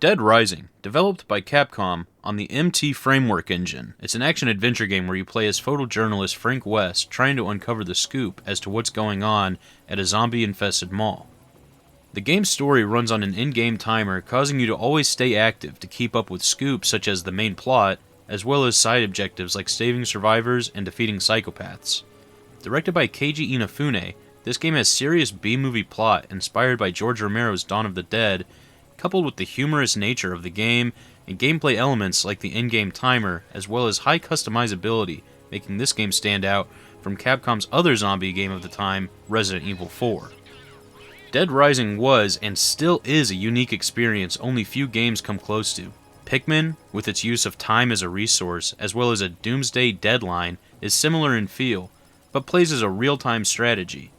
Dead Rising, developed by Capcom on the MT Framework engine. It's an action-adventure game where you play as photojournalist Frank West trying to uncover the scoop as to what's going on at a zombie-infested mall. The game's story runs on an in-game timer, causing you to always stay active to keep up with scoops such as the main plot, as well as side objectives like saving survivors and defeating psychopaths. Directed by Keiji Inafune, this game has serious B-movie plot inspired by George Romero's Dawn of the Dead, coupled with the humorous nature of the game and gameplay elements like the in-game timer, as well as high customizability, making this game stand out from Capcom's other zombie game of the time, Resident Evil 4. Dead Rising was, and still is, a unique experience only few games come close to. Pikmin, with its use of time as a resource, as well as a doomsday deadline, is similar in feel, but plays as a real-time strategy.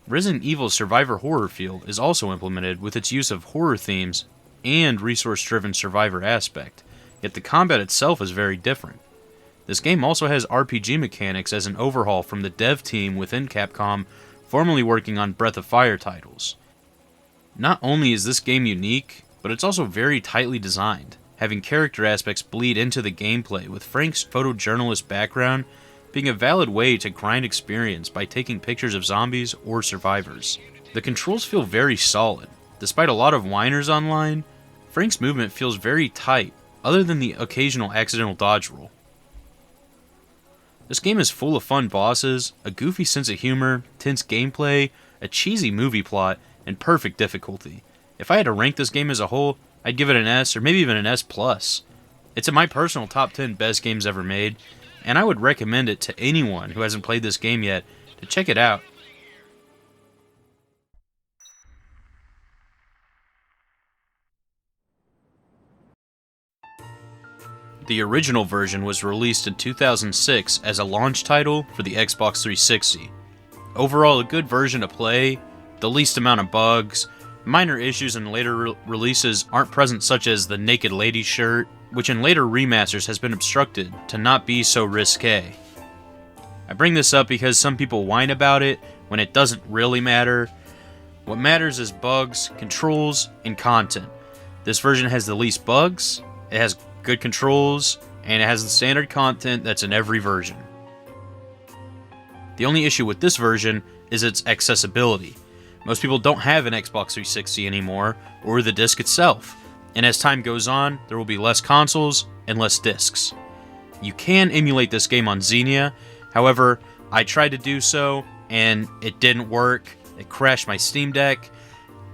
Resident Evil's survivor horror feel is also implemented with its use of horror themes and resource-driven survivor aspect, yet the combat itself is very different. This game also has RPG mechanics as an overhaul from the dev team within Capcom formerly working on Breath of Fire titles. Not only is this game unique, but it's also very tightly designed, having character aspects bleed into the gameplay, with Frank's photojournalist background being a valid way to grind experience by taking pictures of zombies or survivors. The controls feel very solid. Despite a lot of whiners online, Frank's movement feels very tight, other than the occasional accidental dodge roll. This game is full of fun bosses, a goofy sense of humor, tense gameplay, a cheesy movie plot, and perfect difficulty. If I had to rank this game as a whole, I'd give it an S or maybe even an S+. It's in my personal top 10 best games ever made, and I would recommend it to anyone who hasn't played this game yet to check it out. The original version was released in 2006 as a launch title for the Xbox 360. Overall, a good version to play, the least amount of bugs, minor issues in later releases aren't present, such as the naked lady shirt, which in later remasters has been obstructed to not be so risque. I bring this up because some people whine about it when it doesn't really matter. What matters is bugs, controls, and content. This version has the least bugs, it has good controls, and it has the standard content that's in every version. The only issue with this version is its accessibility. Most people don't have an Xbox 360 anymore, or the disc itself, and as time goes on, there will be less consoles and less discs. You can emulate this game on Xenia, however, I tried to do so, and it didn't work. It crashed my Steam Deck.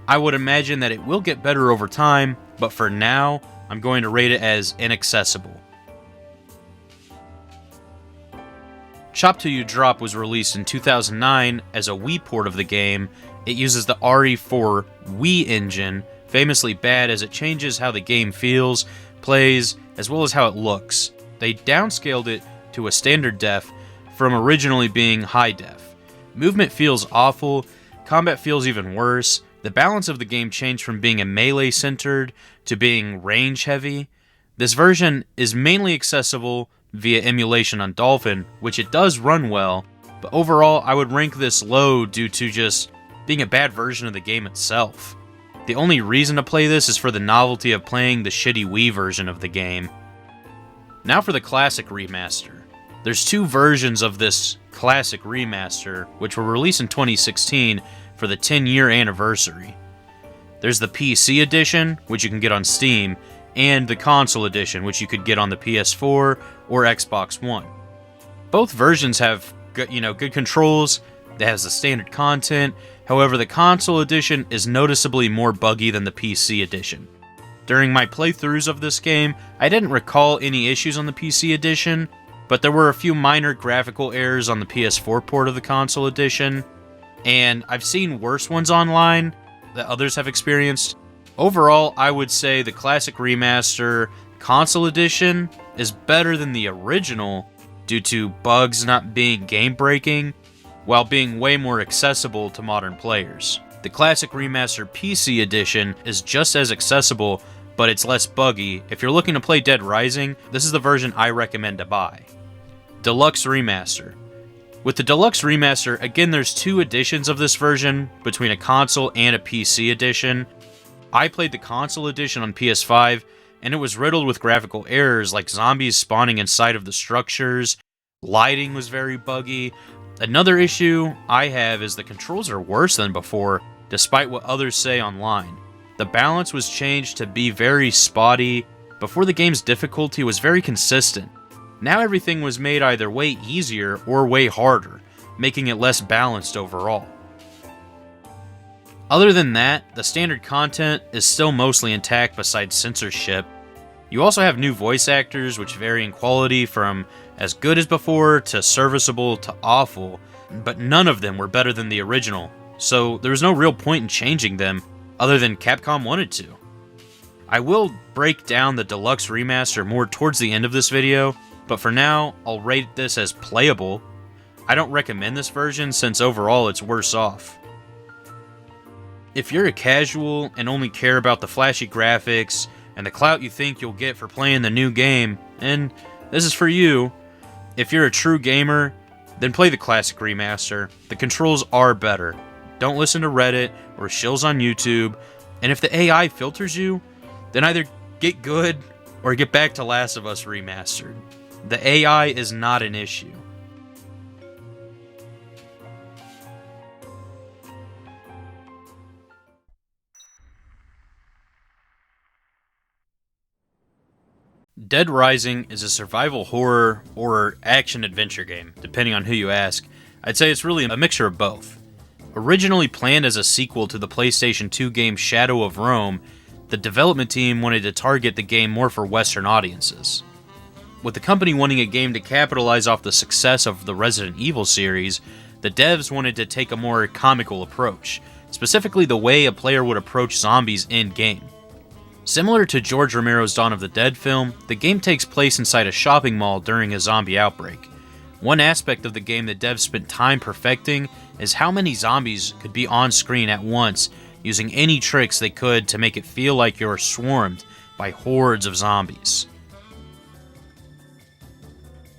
I would imagine that it will get better over time, but for now, I'm going to rate it as inaccessible. Chop Till You Drop was released in 2009 as a Wii port of the game. It uses the RE4 Wii engine, famously bad as it changes how the game feels, plays, as well as how it looks. They downscaled it to a standard def from originally being high def. Movement feels awful, combat feels even worse. The balance of the game changed from being a melee-centered to being range-heavy. This version is mainly accessible via emulation on Dolphin, which it does run well, but overall I would rank this low due to just being a bad version of the game itself. The only reason to play this is for the novelty of playing the shitty Wii version of the game. Now for the classic remaster. There's two versions of this classic remaster, which were released in 2016 for the 10-year anniversary. There's the PC edition, which you can get on Steam, and the console edition, which you could get on the PS4 or Xbox One. Both versions have good controls. It has the standard content. However, the console edition is noticeably more buggy than the PC edition. During my playthroughs of this game, I didn't recall any issues on the PC edition, but there were a few minor graphical errors on the PS4 port of the console edition, and I've seen worse ones online that others have experienced. Overall, I would say the classic remaster console edition is better than the original due to bugs not being game-breaking, while being way more accessible to modern players. The classic remaster PC edition is just as accessible, but it's less buggy. If you're looking to play Dead Rising, this is the version I recommend to buy. Deluxe Remaster. With the Deluxe Remaster, again there's two editions of this version, between a console and a PC edition. I played the console edition on PS5, and it was riddled with graphical errors like zombies spawning inside of the structures, lighting was very buggy. Another issue I have is the controls are worse than before, despite what others say online. The balance was changed to be very spotty. Before, the game's difficulty was very consistent. Now everything was made either way easier or way harder, making it less balanced overall. Other than that, the standard content is still mostly intact besides censorship. You also have new voice actors, which vary in quality from as good as before to serviceable to awful, but none of them were better than the original, so there was no real point in changing them, other than Capcom wanted to. I will break down the Deluxe Remaster more towards the end of this video, but for now, I'll rate this as playable. I don't recommend this version since overall it's worse off. If you're a casual and only care about the flashy graphics and the clout you think you'll get for playing the new game, and this is for you. If you're a true gamer, then play the classic remaster. The controls are better. Don't listen to Reddit or shills on YouTube, and if the AI filters you, then either get good or get back to Last of Us Remastered. The AI is not an issue. Dead Rising is a survival horror or action-adventure game, depending on who you ask. I'd say it's really a mixture of both. Originally planned as a sequel to the PlayStation 2 game Shadow of Rome, the development team wanted to target the game more for Western audiences. With the company wanting a game to capitalize off the success of the Resident Evil series, the devs wanted to take a more comical approach, specifically the way a player would approach zombies in-game. Similar to George Romero's Dawn of the Dead film, the game takes place inside a shopping mall during a zombie outbreak. One aspect of the game that devs spent time perfecting is how many zombies could be on screen at once, using any tricks they could to make it feel like you're swarmed by hordes of zombies.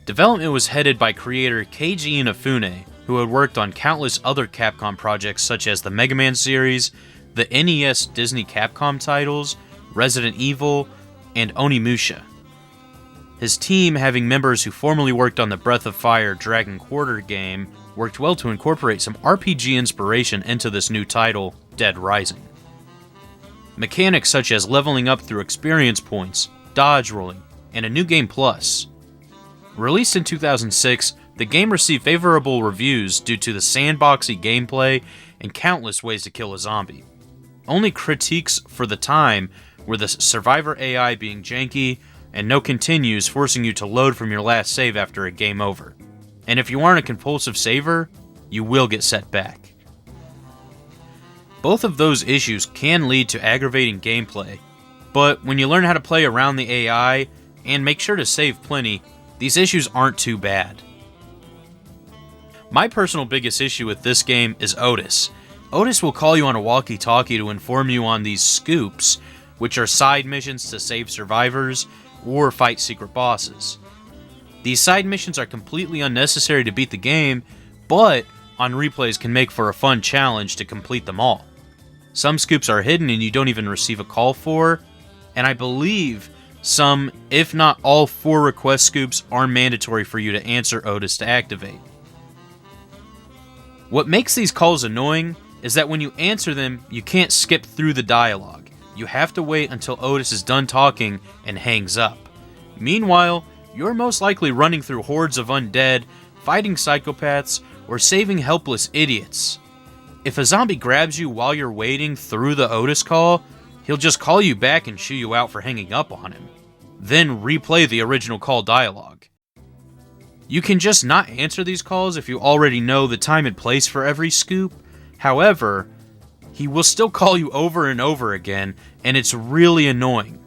Development was headed by creator Keiji Inafune, who had worked on countless other Capcom projects such as the Mega Man series, the NES Disney Capcom titles, Resident Evil, and Onimusha. His team, having members who formerly worked on the Breath of Fire Dragon Quarter game, worked well to incorporate some RPG inspiration into this new title, Dead Rising. Mechanics such as leveling up through experience points, dodge rolling, and a new game plus. Released in 2006, the game received favorable reviews due to the sandboxy gameplay and countless ways to kill a zombie. Only critiques for the time were the survivor AI being janky and no continues forcing you to load from your last save after a game over. And if you aren't a compulsive saver, you will get set back. Both of those issues can lead to aggravating gameplay, but when you learn how to play around the AI and make sure to save plenty, these issues aren't too bad. My personal biggest issue with this game is Otis. Otis will call you on a walkie-talkie to inform you on these scoops, which are side missions to save survivors or fight secret bosses. These side missions are completely unnecessary to beat the game, but on replays can make for a fun challenge to complete them all. Some scoops are hidden and you don't even receive a call for, and I believe some, if not all 4 request scoops are mandatory for you to answer Otis to activate. What makes these calls annoying is that when you answer them, you can't skip through the dialogue. You have to wait until Otis is done talking and hangs up. Meanwhile, you're most likely running through hordes of undead, fighting psychopaths, or saving helpless idiots. If a zombie grabs you while you're waiting through the Otis call, he'll just call you back and shoo you out for hanging up on him. Then replay the original call dialogue. You can just not answer these calls if you already know the time and place for every scoop. However, he will still call you over and over again, and it's really annoying.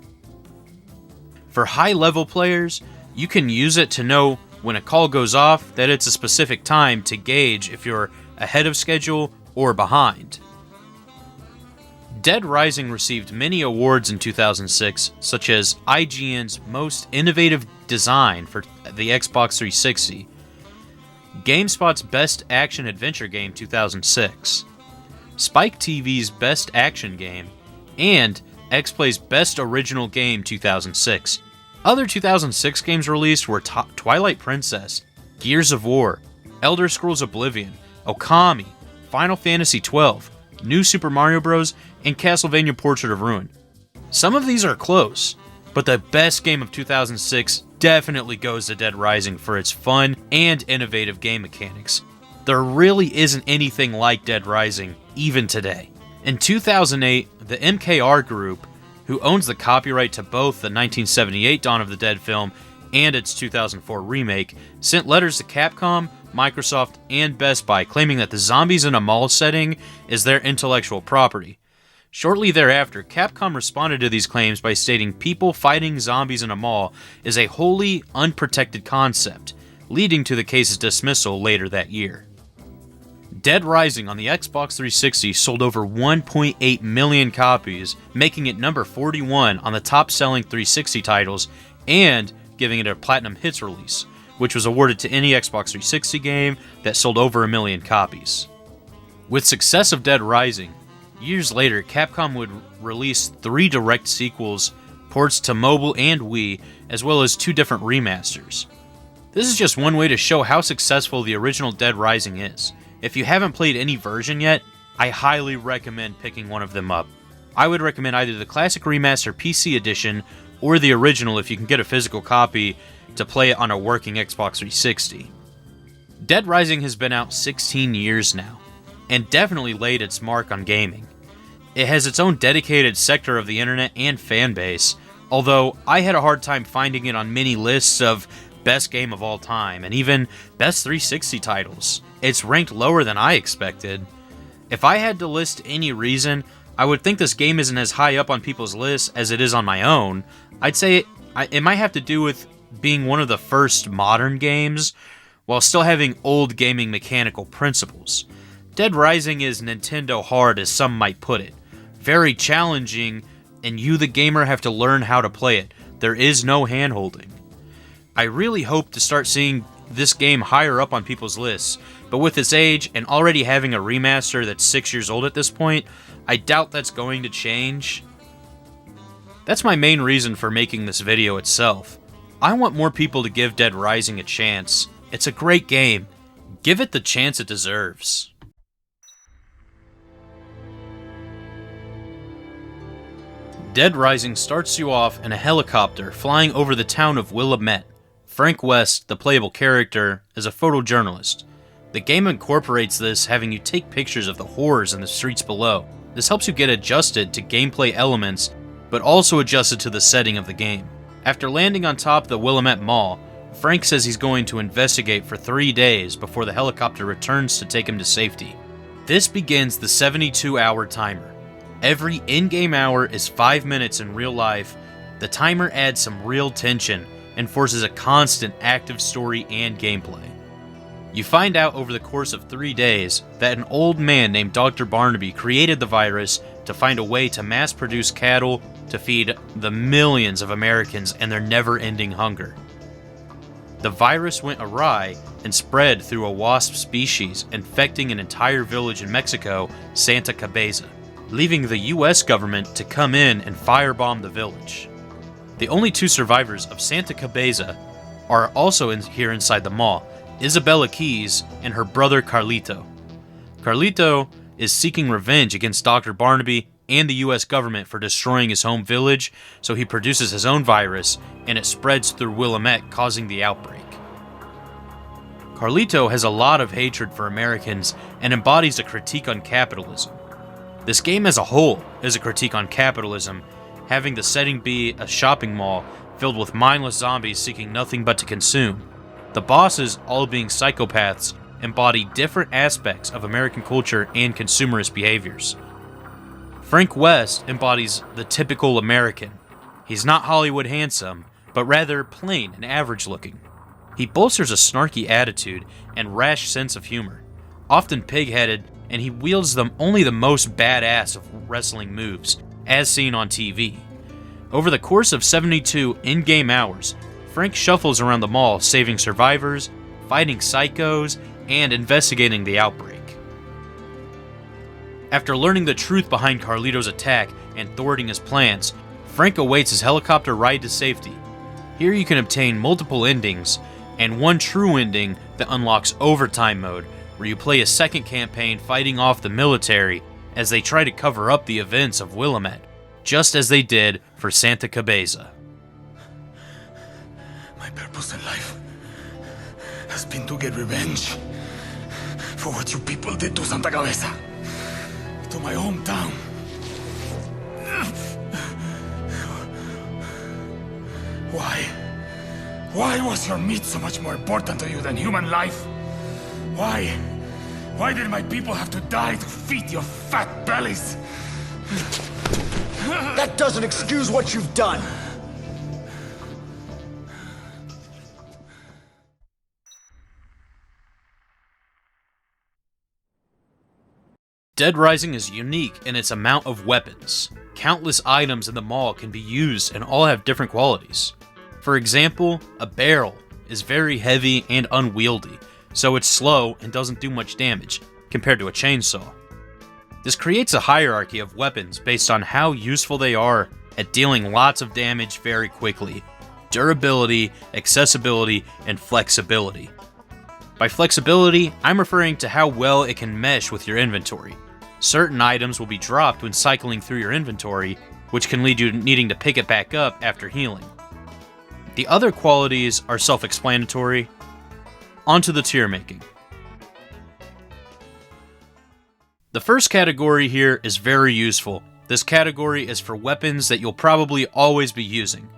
For high-level players, you can use it to know when a call goes off that it's a specific time to gauge if you're ahead of schedule or behind. Dead Rising received many awards in 2006, such as IGN's Most Innovative Design for the Xbox 360, GameSpot's Best Action Adventure Game 2006, Spike TV's Best Action Game, and X-Play's Best Original Game 2006. Other 2006 games released were Twilight Princess, Gears of War, Elder Scrolls Oblivion, Okami, Final Fantasy XII, New Super Mario Bros., and Castlevania Portrait of Ruin. Some of these are close, but the best game of 2006 definitely goes to Dead Rising for its fun and innovative game mechanics. There really isn't anything like Dead Rising, even today. In 2008, the MKR Group, who owns the copyright to both the 1978 Dawn of the Dead film and its 2004 remake, sent letters to Capcom, Microsoft, and Best Buy claiming that the zombies in a mall setting is their intellectual property. Shortly thereafter, Capcom responded to these claims by stating people fighting zombies in a mall is a wholly unprotected concept, leading to the case's dismissal later that year. Dead Rising on the Xbox 360 sold over 1.8 million copies, making it number 41 on the top-selling 360 titles and giving it a Platinum Hits release, which was awarded to any Xbox 360 game that sold over 1 million copies. With success of Dead Rising, years later, Capcom would release 3 direct sequels, ports to mobile and Wii, as well as 2 different remasters. This is just one way to show how successful the original Dead Rising is. If you haven't played any version yet, I highly recommend picking one of them up. I would recommend either the Classic Remaster PC Edition or the original if you can get a physical copy to play it on a working Xbox 360. Dead Rising has been out 16 years now, and definitely laid its mark on gaming. It has its own dedicated sector of the internet and fan base, although I had a hard time finding it on many lists of best game of all time, and even best 360 titles. It's ranked lower than I expected. If I had to list any reason, I would think this game isn't as high up on people's lists as it is on my own. I'd say it might have to do with being one of the first modern games, while still having old gaming mechanical principles. Dead Rising is Nintendo hard, as some might put it. Very challenging, and you the gamer have to learn how to play it. There is no hand-holding. I really hope to start seeing this game higher up on people's lists, but with its age and already having a remaster that's 6 years old at this point, I doubt that's going to change. That's my main reason for making this video itself. I want more people to give Dead Rising a chance. It's a great game. Give it the chance it deserves. Dead Rising starts you off in a helicopter flying over the town of Willamette. Frank West, the playable character, is a photojournalist. The game incorporates this, having you take pictures of the horrors in the streets below. This helps you get adjusted to gameplay elements, but also adjusted to the setting of the game. After landing on top of the Willamette Mall, Frank says he's going to investigate for 3 days before the helicopter returns to take him to safety. This begins the 72-hour timer. Every in-game hour is 5 minutes in real life. The timer adds some real tension and forces a constant active story and gameplay. You find out over the course of 3 days that an old man named Dr. Barnaby created the virus to find a way to mass-produce cattle to feed the millions of Americans and their never-ending hunger. The virus went awry and spread through a wasp species, infecting an entire village in Mexico, Santa Cabeza, leaving the US government to come in and firebomb the village. The only 2 survivors of Santa Cabeza are also here inside the mall, Isabella Keys and her brother Carlito. Carlito is seeking revenge against Dr. Barnaby and the US government for destroying his home village, so he produces his own virus, and it spreads through Willamette, causing the outbreak. Carlito has a lot of hatred for Americans and embodies a critique on capitalism. This game as a whole is a critique on capitalism, having the setting be a shopping mall filled with mindless zombies seeking nothing but to consume. The bosses, all being psychopaths, embody different aspects of American culture and consumerist behaviors. Frank West embodies the typical American. He's not Hollywood handsome, but rather plain and average looking. He bolsters a snarky attitude and rash sense of humor, often pig-headed, and he wields only the most badass of wrestling moves, as seen on TV. Over the course of 72 in-game hours, Frank shuffles around the mall saving survivors, fighting psychos, and investigating the outbreak. After learning the truth behind Carlito's attack and thwarting his plans, Frank awaits his helicopter ride to safety. Here you can obtain multiple endings, and one true ending that unlocks Overtime mode, where you play a second campaign fighting off the military as they try to cover up the events of Willamette, just as they did for Santa Cabeza. My purpose in life has been to get revenge for what you people did to Santa Cabeza, to my hometown. Why? Why was your meat so much more important to you than human life? Why? Why did my people have to die to feed your fat bellies? That doesn't excuse what you've done. Dead Rising is unique in its amount of weapons. Countless items in the mall can be used and all have different qualities. For example, a barrel is very heavy and unwieldy, so it's slow and doesn't do much damage, compared to a chainsaw. This creates a hierarchy of weapons based on how useful they are at dealing lots of damage very quickly. Durability, accessibility, and flexibility. By flexibility, I'm referring to how well it can mesh with your inventory. Certain items will be dropped when cycling through your inventory, which can lead you needing to pick it back up after healing. The other qualities are self-explanatory. Onto the tier making. The first category here is very useful. This category is for weapons that you'll probably always be using.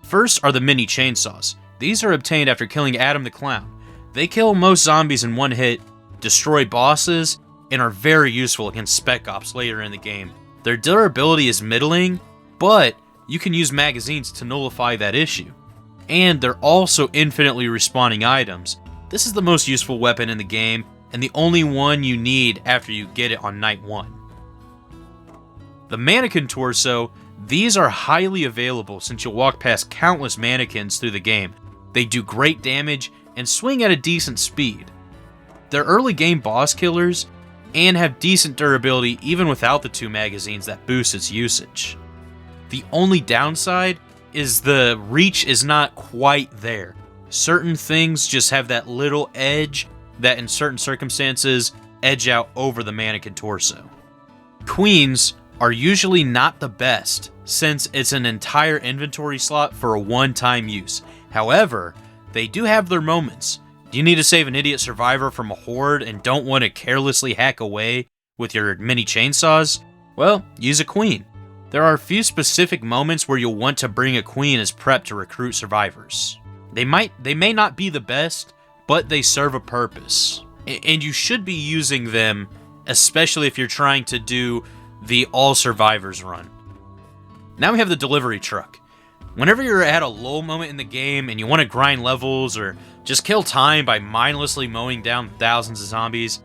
First are the mini chainsaws. These are obtained after killing Adam the Clown. They kill most zombies in one hit, destroy bosses, and are very useful against Spec Ops later in the game. Their durability is middling, but you can use magazines to nullify that issue. And they're also infinitely respawning items. This is the most useful weapon in the game, and the only one you need after you get it on night 1. The mannequin torso, these are highly available since you'll walk past countless mannequins through the game. They do great damage and swing at a decent speed. They're early game boss killers, and have decent durability even without the 2 magazines that boost its usage. The only downside is the reach is not quite there. Certain things just have that little edge that in certain circumstances edge out over the mannequin torso. Queens are usually not the best since it's an entire inventory slot for a one-time use. However, they do have their moments. You need to save an idiot survivor from a horde and don't want to carelessly hack away with your mini chainsaws? Well, use a queen. There are a few specific moments where you'll want to bring a queen as prep to recruit survivors. They may not be the best, but they serve a purpose. And you should be using them, especially if you're trying to do the all survivors run. Now we have the delivery truck. Whenever you're at a lull moment in the game and you want to grind levels or just kill time by mindlessly mowing down thousands of zombies,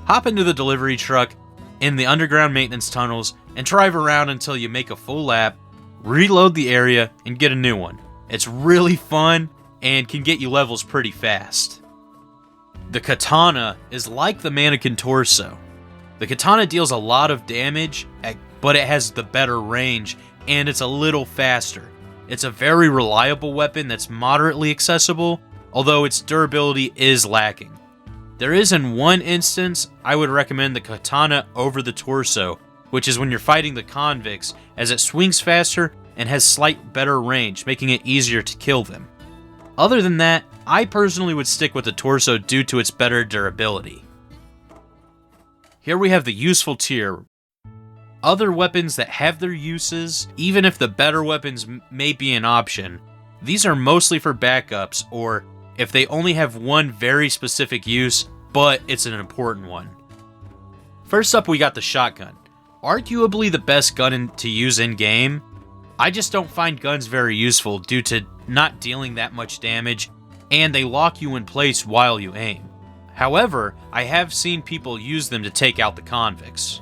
hop into the delivery truck in the underground maintenance tunnels and drive around until you make a full lap, reload the area, and get a new one. It's really fun and can get you levels pretty fast. The katana is like the mannequin torso. The katana deals a lot of damage, but it has the better range and it's a little faster. It's a very reliable weapon that's moderately accessible, although its durability is lacking. There is in one instance I would recommend the katana over the torso, which is when you're fighting the convicts, as it swings faster and has slight better range, making it easier to kill them. Other than that, I personally would stick with the torso due to its better durability. Here we have the useful tier. Other weapons that have their uses, even if the better weapons may be an option, these are mostly for backups or if they only have one very specific use, but it's an important one. First up, we got the shotgun. Arguably the best gun to use in-game. I just don't find guns very useful due to not dealing that much damage, and they lock you in place while you aim. However, I have seen people use them to take out the convicts.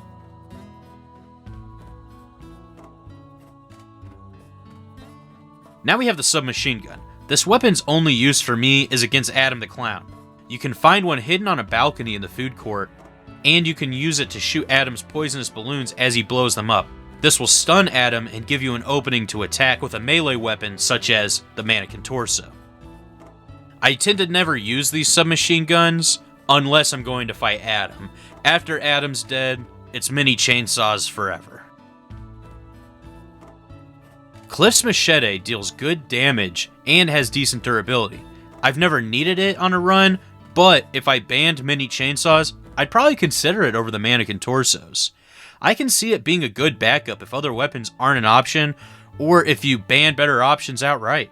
Now we have the submachine gun. This weapon's only use for me is against Adam the Clown. You can find one hidden on a balcony in the food court, and you can use it to shoot Adam's poisonous balloons as he blows them up. This will stun Adam and give you an opening to attack with a melee weapon such as the mannequin torso. I tend to never use these submachine guns unless I'm going to fight Adam. After Adam's dead, it's mini chainsaws forever. Cliff's machete deals good damage and has decent durability. I've never needed it on a run, but if I banned mini chainsaws, I'd probably consider it over the mannequin torsos. I can see it being a good backup if other weapons aren't an option, or if you ban better options outright.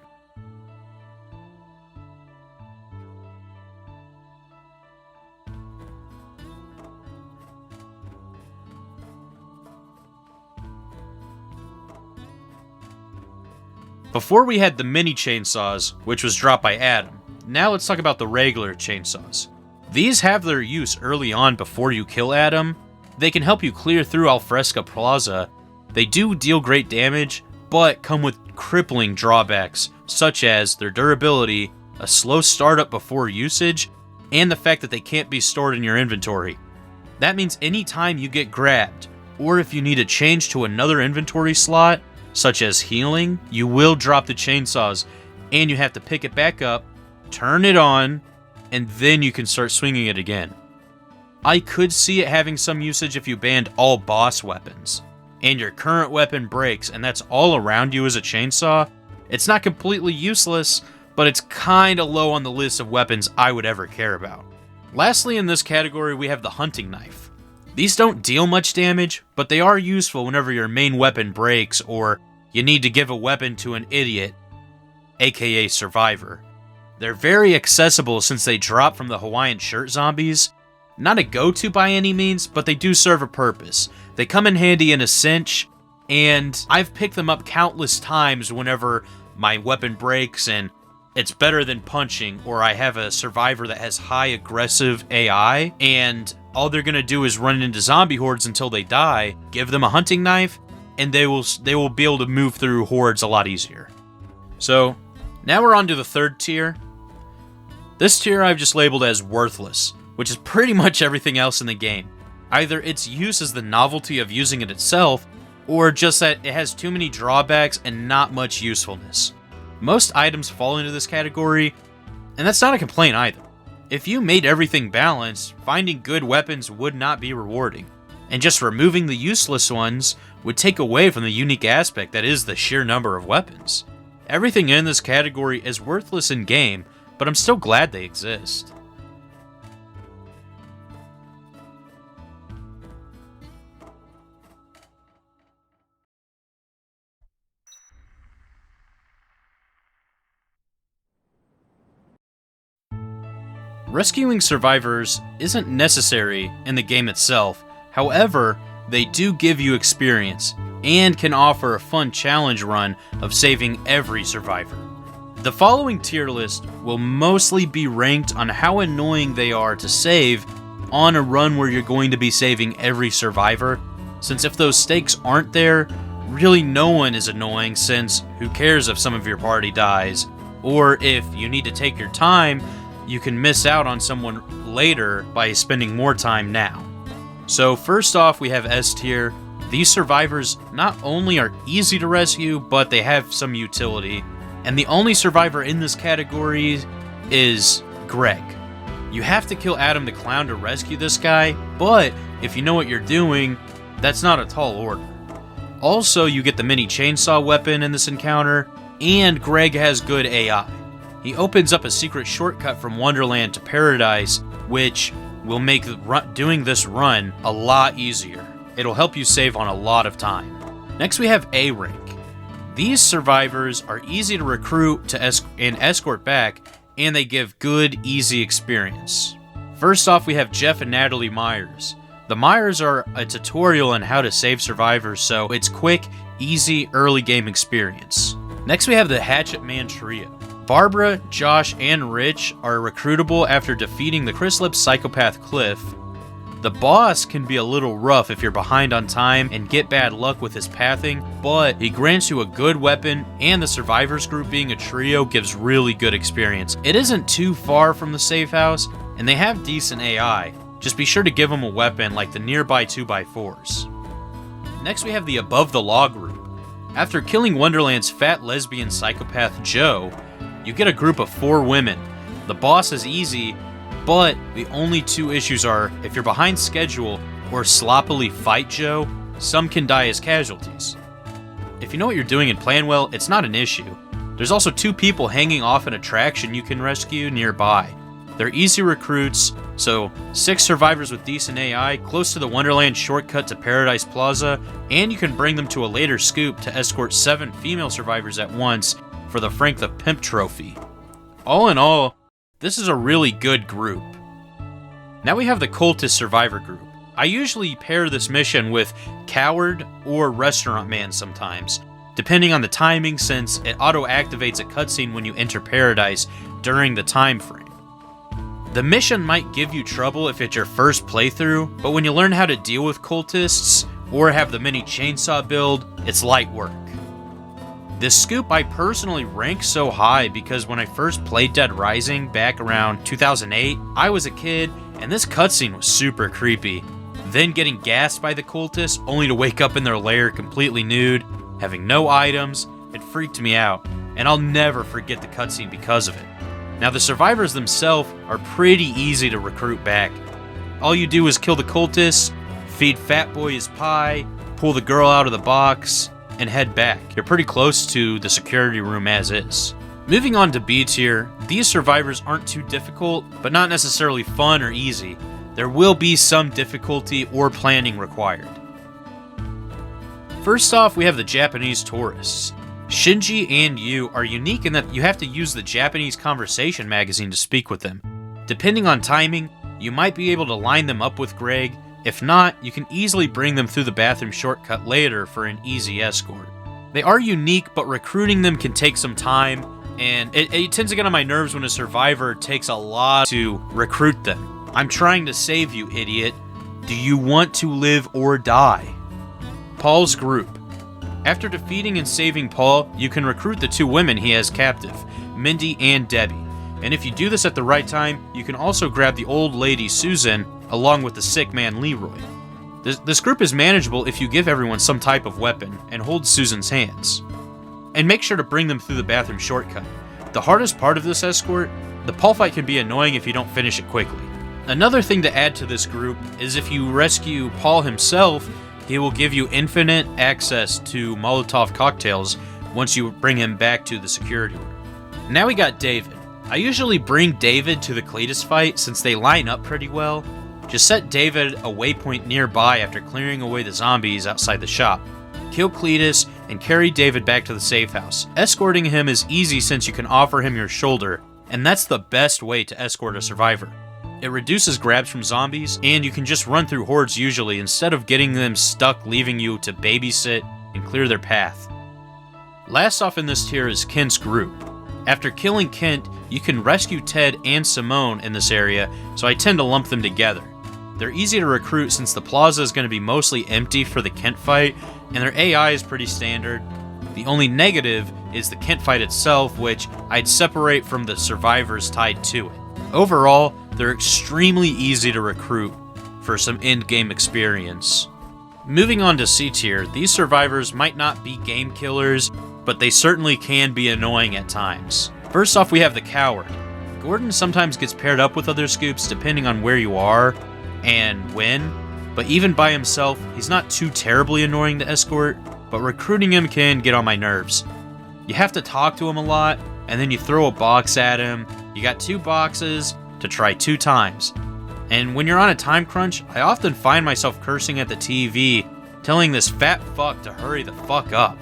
Before we had the mini chainsaws, which was dropped by Adam. Now let's talk about the regular chainsaws. These have their use early on before you kill Adam. They can help you clear through Alfresca Plaza. They do deal great damage, but come with crippling drawbacks, such as their durability, a slow startup before usage, and the fact that they can't be stored in your inventory. That means anytime you get grabbed, or if you need to change to another inventory slot, such as healing, you will drop the chainsaws, and you have to pick it back up, turn it on, and then you can start swinging it again. I could see it having some usage if you banned all boss weapons, and your current weapon breaks, and that's all around you as a chainsaw. It's not completely useless, but it's kinda low on the list of weapons I would ever care about. Lastly in this category, we have the hunting knife. These don't deal much damage, but they are useful whenever your main weapon breaks or you need to give a weapon to an idiot, aka survivor. They're very accessible since they drop from the Hawaiian shirt zombies. Not a go-to by any means, but they do serve a purpose. They come in handy in a cinch, and I've picked them up countless times whenever my weapon breaks and it's better than punching, or I have a survivor that has high aggressive AI, and all they're gonna do is run into zombie hordes until they die. Give them a hunting knife, and they will be able to move through hordes a lot easier. So, now we're on to the third tier. This tier I've just labeled as worthless, which is pretty much everything else in the game. Either its use is the novelty of using it itself, or just that it has too many drawbacks and not much usefulness. Most items fall into this category, and that's not a complaint either. If you made everything balanced, finding good weapons would not be rewarding, and just removing the useless ones would take away from the unique aspect that is the sheer number of weapons. Everything in this category is worthless in game, but I'm still glad they exist. Rescuing survivors isn't necessary in the game itself, however, they do give you experience, and can offer a fun challenge run of saving every survivor. The following tier list will mostly be ranked on how annoying they are to save on a run where you're going to be saving every survivor, since if those stakes aren't there, really no one is annoying, since who cares if some of your party dies, or if you need to take your time, you can miss out on someone later by spending more time now. So first off, we have S tier. These survivors not only are easy to rescue, but they have some utility. And the only survivor in this category is Greg. You have to kill Adam the Clown to rescue this guy, but if you know what you're doing, that's not a tall order. Also, you get the mini chainsaw weapon in this encounter, and Greg has good AI. He opens up a secret shortcut from Wonderland to Paradise, which will make doing this run a lot easier. It'll help you save on a lot of time. Next we have A rank. These survivors are easy to recruit and escort back, and they give good, easy experience. First off, we have Jeff and Natalie Myers. The Myers are a tutorial on how to save survivors, so it's quick, easy, early game experience. Next we have the Hatchet Man Trio. Barbara, Josh, and Rich are recruitable after defeating the Chrysalid psychopath Cliff. The boss can be a little rough if you're behind on time and get bad luck with his pathing, but he grants you a good weapon, and the survivors group being a trio gives really good experience. It isn't too far from the safe house, and they have decent AI. Just be sure to give them a weapon like the nearby 2x4s. Next we have the Above the Law group. After killing Wonderland's fat lesbian psychopath Joe, you get a group of 4 women. The boss is easy, but the only 2 issues are if you're behind schedule or sloppily fight Joe, some can die as casualties. If you know what you're doing and plan well, it's not an issue. There's also 2 people hanging off an attraction you can rescue nearby. They're easy recruits, so 6 survivors with decent AI, close to the Wonderland shortcut to Paradise Plaza, and you can bring them to a later scoop to escort 7 female survivors at once for the Frank the Pimp trophy. All in all, this is a really good group. Now we have the Cultist Survivor group. I usually pair this mission with Coward or Restaurant Man sometimes, depending on the timing since it auto-activates a cutscene when you enter Paradise during the time frame. The mission might give you trouble if it's your first playthrough, but when you learn how to deal with cultists or have the mini chainsaw build, it's light work. This scoop I personally rank so high because when I first played Dead Rising back around 2008, I was a kid and this cutscene was super creepy. Then getting gassed by the cultists only to wake up in their lair completely nude, having no items, it freaked me out, and I'll never forget the cutscene because of it. Now the survivors themselves are pretty easy to recruit back. All you do is kill the cultists, feed Fat Boy his pie, pull the girl out of the box, and head back. You're pretty close to the security room as is. Moving on to B tier, these survivors aren't too difficult, but not necessarily fun or easy. There will be some difficulty or planning required. First off, we have the Japanese tourists. Shinji and Yu are unique in that you have to use the Japanese Conversation magazine to speak with them. Depending on timing, you might be able to line them up with Greg. If not, you can easily bring them through the bathroom shortcut later for an easy escort. They are unique, but recruiting them can take some time, and it tends to get on my nerves when a survivor takes a lot to recruit them. I'm trying to save you, idiot. Do you want to live or die? Paul's group. After defeating and saving Paul, you can recruit the 2 women he has captive, Mindy and Debbie. And if you do this at the right time, you can also grab the old lady Susan along with the sick man Leroy. This group is manageable if you give everyone some type of weapon and hold Susan's hands. And make sure to bring them through the bathroom shortcut. The hardest part of this escort, the Paul fight can be annoying if you don't finish it quickly. Another thing to add to this group is if you rescue Paul himself, he will give you infinite access to Molotov cocktails once you bring him back to the security room. Now we got David. I usually bring David to the Cletus fight since they line up pretty well. Just set David a waypoint nearby after clearing away the zombies outside the shop. Kill Cletus and carry David back to the safe house. Escorting him is easy since you can offer him your shoulder, and that's the best way to escort a survivor. It reduces grabs from zombies, and you can just run through hordes usually instead of getting them stuck leaving you to babysit and clear their path. Last off in this tier is Kent's group. After killing Kent, you can rescue Ted and Simone in this area, so I tend to lump them together. They're easy to recruit since the plaza is going to be mostly empty for the Kent fight, and their AI is pretty standard. The only negative is the Kent fight itself, which I'd separate from the survivors tied to it. Overall, they're extremely easy to recruit for some end-game experience. Moving on to C tier, these survivors might not be game killers, but they certainly can be annoying at times. First off, we have the Coward. Gordon sometimes gets paired up with other scoops depending on where you are and when, but even by himself, he's not too terribly annoying to escort, but recruiting him can get on my nerves. You have to talk to him a lot, and then you throw a box at him. You got 2 boxes to try 2 times. And when you're on a time crunch, I often find myself cursing at the TV, telling this fat fuck to hurry the fuck up.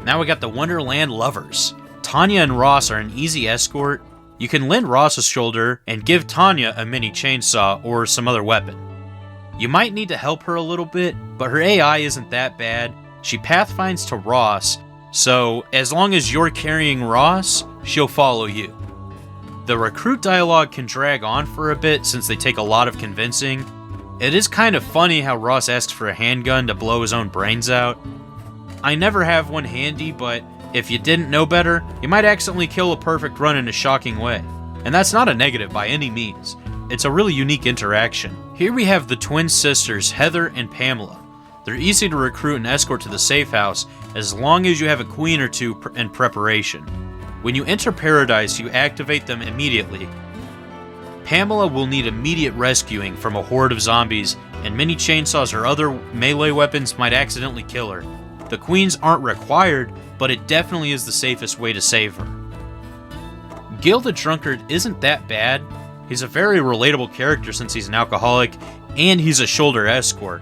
Now we got the Wonderland lovers. Tanya and Ross are an easy escort. You can lend Ross a shoulder and give Tanya a mini chainsaw or some other weapon. You might need to help her a little bit, but her AI isn't that bad. She pathfinds to Ross, so as long as you're carrying Ross, she'll follow you. The recruit dialogue can drag on for a bit since they take a lot of convincing. It is kind of funny how Ross asks for a handgun to blow his own brains out. I never have one handy, but if you didn't know better, you might accidentally kill a perfect run in a shocking way. And that's not a negative by any means. It's a really unique interaction. Here we have the twin sisters, Heather and Pamela. They're easy to recruit and escort to the safe house as long as you have a queen or two in preparation. When you enter Paradise, you activate them immediately. Pamela will need immediate rescuing from a horde of zombies, and many chainsaws or other melee weapons might accidentally kill her. The queens aren't required, but it definitely is the safest way to save her. Gil the Drunkard isn't that bad. He's a very relatable character since he's an alcoholic, and he's a shoulder escort.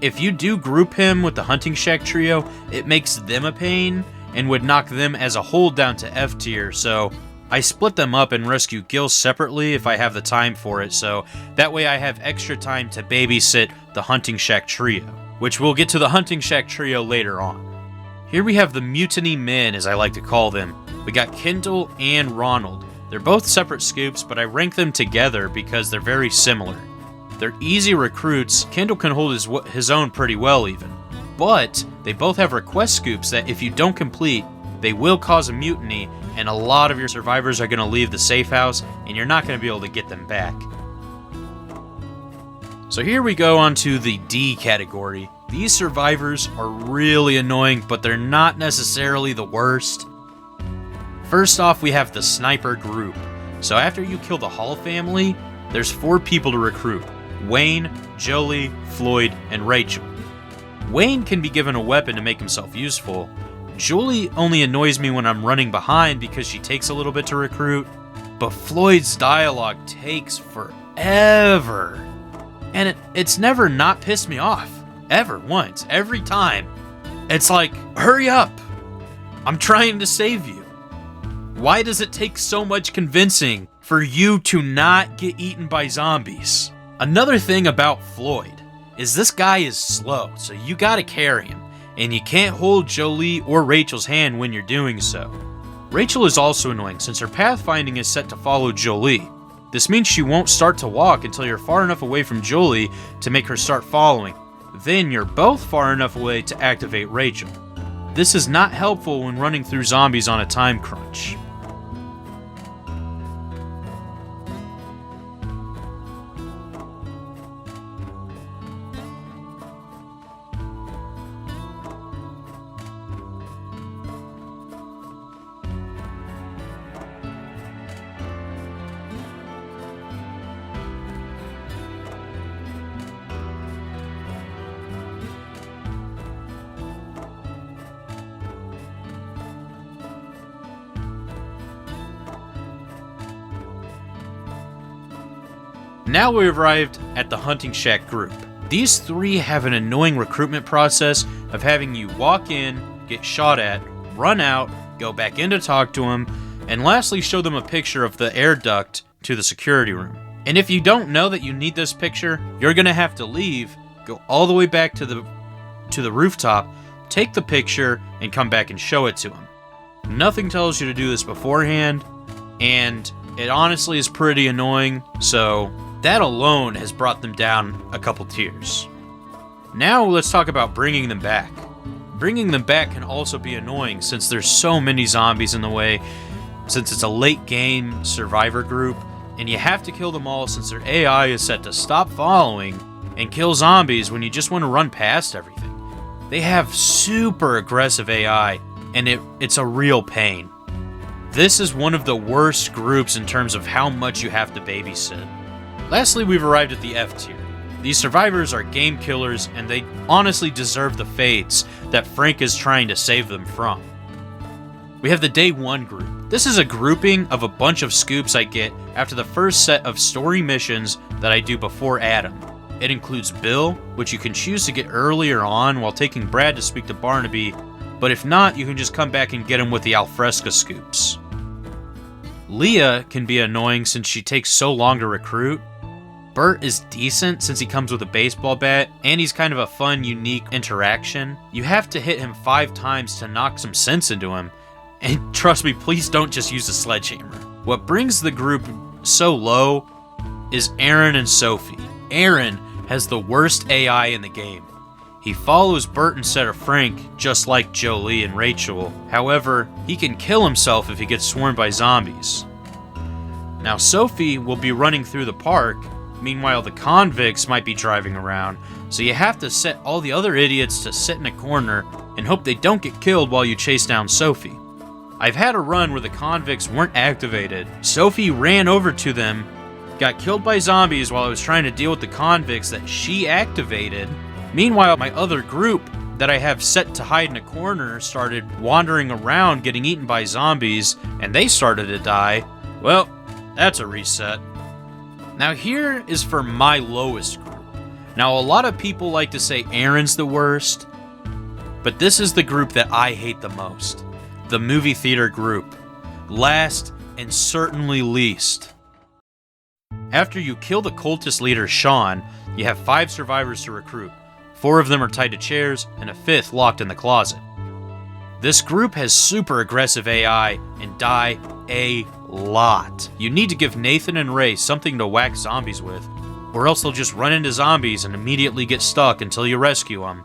If you do group him with the Hunting Shack trio, it makes them a pain, and would knock them as a whole down to F tier, so I split them up and rescue Gil separately if I have the time for it, so that way I have extra time to babysit the Hunting Shack trio, which we'll get to the Hunting Shack trio later on. Here we have the Mutiny Men, as I like to call them. We got Kendall and Ronald. They're both separate scoops, but I rank them together because they're very similar. They're easy recruits. Kendall can hold his own pretty well even. But they both have request scoops that if you don't complete, they will cause a mutiny, and a lot of your survivors are going to leave the safe house, and you're not going to be able to get them back. So here we go on to the D category. These survivors are really annoying, but they're not necessarily the worst. First off, we have the Sniper group. So after you kill the Hall family, there's 4 people to recruit: Wayne, Jolie, Floyd, and Rachel. Wayne can be given a weapon to make himself useful. Jolie only annoys me when I'm running behind because she takes a little bit to recruit, but Floyd's dialogue takes forever. And it's never not pissed me off. Ever, once, every time. It's like, hurry up! I'm trying to save you. Why does it take so much convincing for you to not get eaten by zombies? Another thing about Floyd is this guy is slow, so you gotta carry him, and you can't hold Jolie or Rachel's hand when you're doing so. Rachel is also annoying since her pathfinding is set to follow Jolie. This means she won't start to walk until you're far enough away from Jolie to make her start following. Then you're both far enough away to activate Rachel. This is not helpful when running through zombies on a time crunch. Now we've arrived at the Hunting Shack group. These 3 have an annoying recruitment process of having you walk in, get shot at, run out, go back in to talk to them, and lastly show them a picture of the air duct to the security room. And if you don't know that you need this picture, you're gonna have to leave, go all the way back to the rooftop, take the picture, and come back and show it to them. Nothing tells you to do this beforehand, and it honestly is pretty annoying, so that alone has brought them down a couple tiers. Now let's talk about bringing them back. Bringing them back can also be annoying since there's so many zombies in the way, since it's a late game survivor group, and you have to kill them all since their AI is set to stop following and kill zombies when you just want to run past everything. They have super aggressive AI, and it's a real pain. This is one of the worst groups in terms of how much you have to babysit. Lastly, we've arrived at the F tier. These survivors are game killers, and they honestly deserve the fates that Frank is trying to save them from. We have the Day 1 group. This is a grouping of a bunch of scoops I get after the first set of story missions that I do before Adam. It includes Bill, which you can choose to get earlier on while taking Brad to speak to Barnaby, but if not, you can just come back and get him with the Alfresca scoops. Leah can be annoying since she takes so long to recruit. Bert is decent since he comes with a baseball bat, and he's kind of a fun, unique interaction. You have to hit him 5 times to knock some sense into him, and trust me, please don't just use a sledgehammer. What brings the group so low is Aaron and Sophie. Aaron has the worst AI in the game. He follows Bert instead of Frank, just like Jolie and Rachel. However, he can kill himself if he gets swarmed by zombies. Now Sophie will be running through the park, Meanwhile, the convicts might be driving around, so you have to set all the other idiots to sit in a corner and hope they don't get killed while you chase down Sophie. I've had a run where the convicts weren't activated. Sophie ran over to them, got killed by zombies while I was trying to deal with the convicts that she activated. Meanwhile, my other group that I have set to hide in a corner started wandering around getting eaten by zombies, and they started to die. Well, that's a reset. Now here is for my lowest group. Now a lot of people like to say Aaron's the worst, but this is the group that I hate the most. The movie theater group. Last and certainly least. After you kill the cultist leader Sean, you have 5 survivors to recruit. 4 of them are tied to chairs, and a 5th locked in the closet. This group has super aggressive AI and die a lot. You need to give Nathan and Ray something to whack zombies with, or else they'll just run into zombies and immediately get stuck until you rescue them.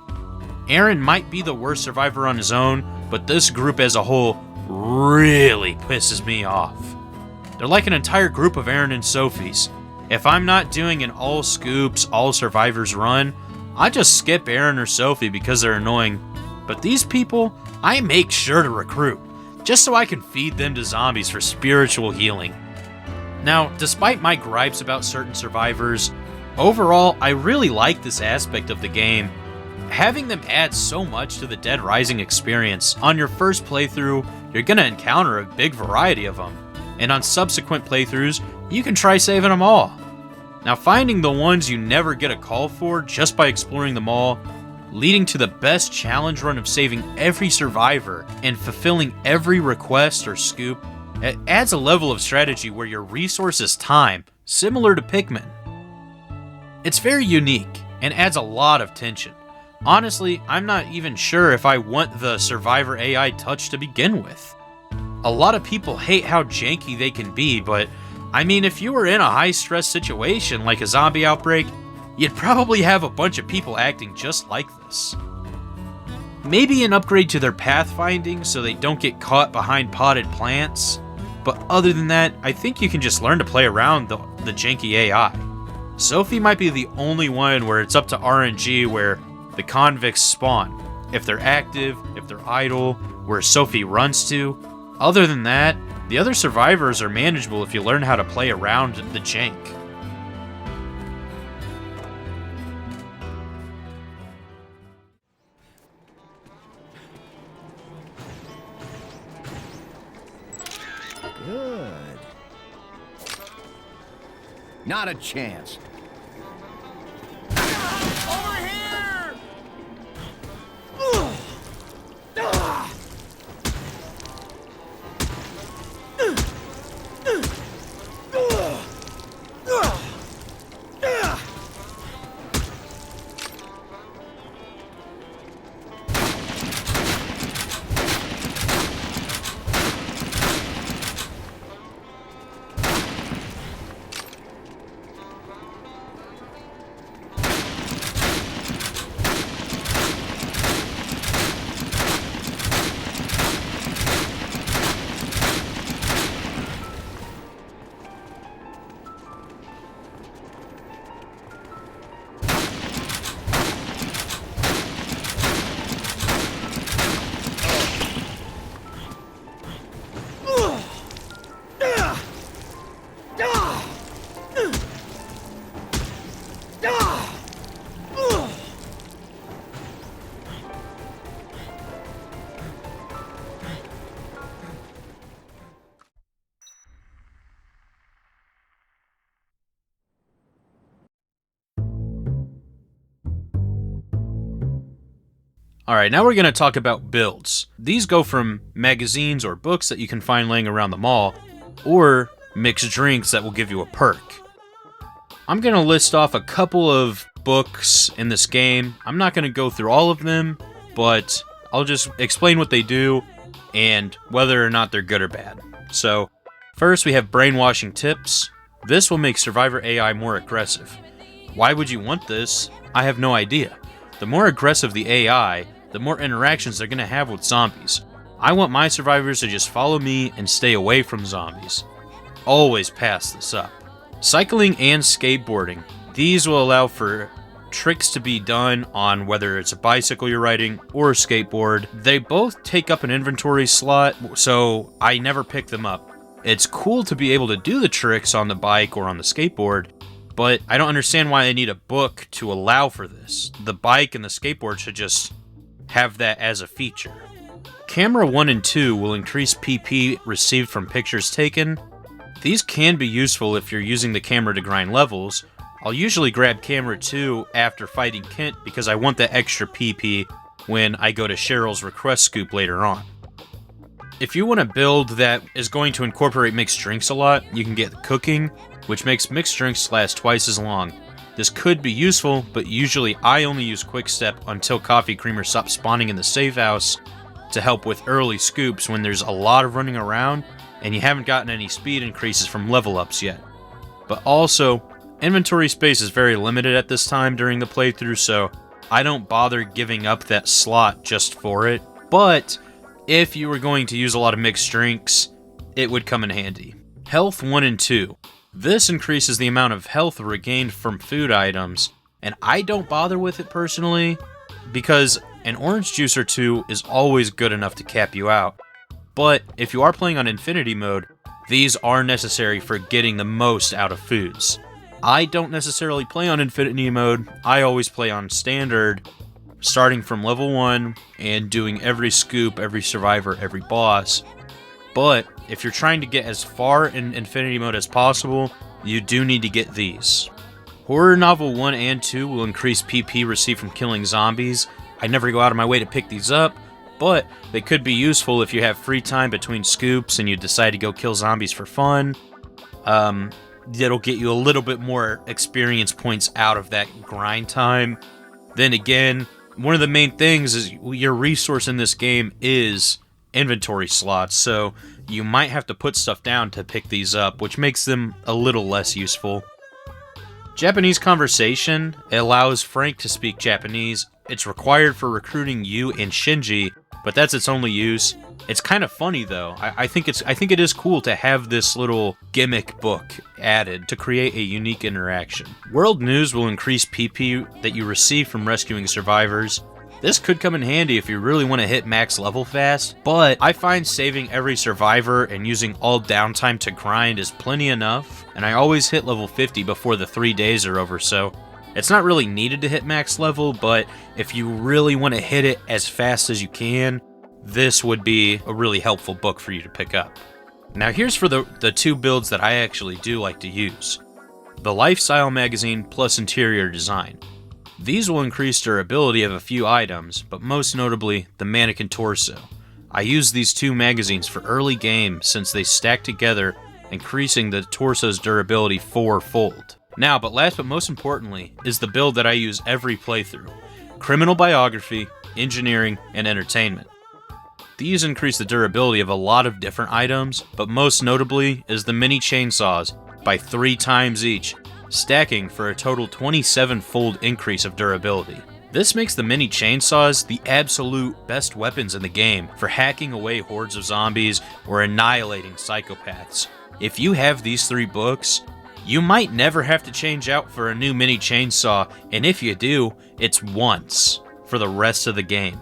Aaron might be the worst survivor on his own, but this group as a whole really pisses me off. They're like an entire group of Aaron and Sophie's. If I'm not doing an all scoops, all survivors run, I just skip Aaron or Sophie because they're annoying. But these people, I make sure to recruit, just so I can feed them to zombies for spiritual healing. Now, despite my gripes about certain survivors, overall, I really like this aspect of the game. Having them add so much to the Dead Rising experience. On your first playthrough, you're gonna encounter a big variety of them, and on subsequent playthroughs, you can try saving them all. Now, finding the ones you never get a call for just by exploring them all, leading to the best challenge run of saving every survivor and fulfilling every request or scoop, it adds a level of strategy where your resource is time, similar to Pikmin. It's very unique and adds a lot of tension. Honestly, I'm not even sure if I want the survivor AI touch to begin with. A lot of people hate how janky they can be, but I mean, if you were in a high-stress situation like a zombie outbreak, you'd probably have a bunch of people acting just like this. Maybe an upgrade to their pathfinding so they don't get caught behind potted plants, but other than that, I think you can just learn to play around the janky AI. Sophie might be the only one where it's up to RNG where the convicts spawn, if they're active, if they're idle, where Sophie runs to. Other than that, the other survivors are manageable if you learn how to play around the jank. Good. Not a chance. Over here! Alright, now we're going to talk about builds. These go from magazines or books that you can find laying around the mall, or mixed drinks that will give you a perk. I'm going to list off a couple of books in this game. I'm not going to go through all of them, but I'll just explain what they do and whether or not they're good or bad. So, first we have Brainwashing Tips. This will make Survivor AI more aggressive. Why would you want this? I have no idea. The more aggressive the AI, the more interactions they're going to have with zombies. I want my survivors to just follow me and stay away from zombies. Always pass this up. Cycling and skateboarding. These will allow for tricks to be done on whether it's a bicycle you're riding or a skateboard. They both take up an inventory slot, so I never pick them up. It's cool to be able to do the tricks on the bike or on the skateboard, but I don't understand why I need a book to allow for this. The bike and the skateboard should just have that as a feature. Camera 1 and 2 will increase PP received from pictures taken. These can be useful if you're using the camera to grind levels. I'll usually grab camera 2 after fighting Kent because I want that extra PP when I go to Cheryl's request scoop later on. If you want a build that is going to incorporate mixed drinks a lot, you can get cooking, which makes mixed drinks last twice as long. This could be useful, but usually I only use Quick Step until coffee creamer stops spawning in the safe house to help with early scoops when there's a lot of running around and you haven't gotten any speed increases from level ups yet. But also, inventory space is very limited at this time during the playthrough, so I don't bother giving up that slot just for it. But if you were going to use a lot of mixed drinks, it would come in handy. Health 1 and 2. This increases the amount of health regained from food items, and I don't bother with it personally, because an orange juice or two is always good enough to cap you out. But if you are playing on Infinity mode, these are necessary for getting the most out of foods. I don't necessarily play on Infinity mode, I always play on Standard, starting from level 1 and doing every scoop, every survivor, every boss. But if you're trying to get as far in Infinity mode as possible, you do need to get these. Horror Novel 1 and 2 will increase PP received from killing zombies. I never go out of my way to pick these up, but they could be useful if you have free time between scoops and you decide to go kill zombies for fun. It'll get you a little bit more experience points out of that grind time. Then again, one of the main things is your resource in this game is inventory slots, so you might have to put stuff down to pick these up, which makes them a little less useful. Japanese conversation. It allows Frank to speak Japanese. It's required for recruiting you and Shinji, but that's its only use. It's kind of funny though. I think it is cool to have this little gimmick book added to create a unique interaction. World News will increase PP that you receive from rescuing survivors. This could come in handy if you really want to hit max level fast, but I find saving every survivor and using all downtime to grind is plenty enough, and I always hit level 50 before the 3 days are over, so it's not really needed to hit max level, but if you really want to hit it as fast as you can, this would be a really helpful book for you to pick up. Now here's for the two builds that I actually do like to use. The Lifestyle Magazine plus Interior Design. These will increase durability of a few items, but most notably the Mannequin Torso. I use these two magazines for early game since they stack together, increasing the torso's durability fourfold. Now, but last but most importantly, is the build that I use every playthrough. Criminal Biography, Engineering, and Entertainment. These increase the durability of a lot of different items, but most notably is the mini chainsaws by 3 times each, stacking for a total 27-fold increase of durability. This makes the mini chainsaws the absolute best weapons in the game for hacking away hordes of zombies or annihilating psychopaths. If you have these 3 books, you might never have to change out for a new mini chainsaw, and if you do, it's once for the rest of the game.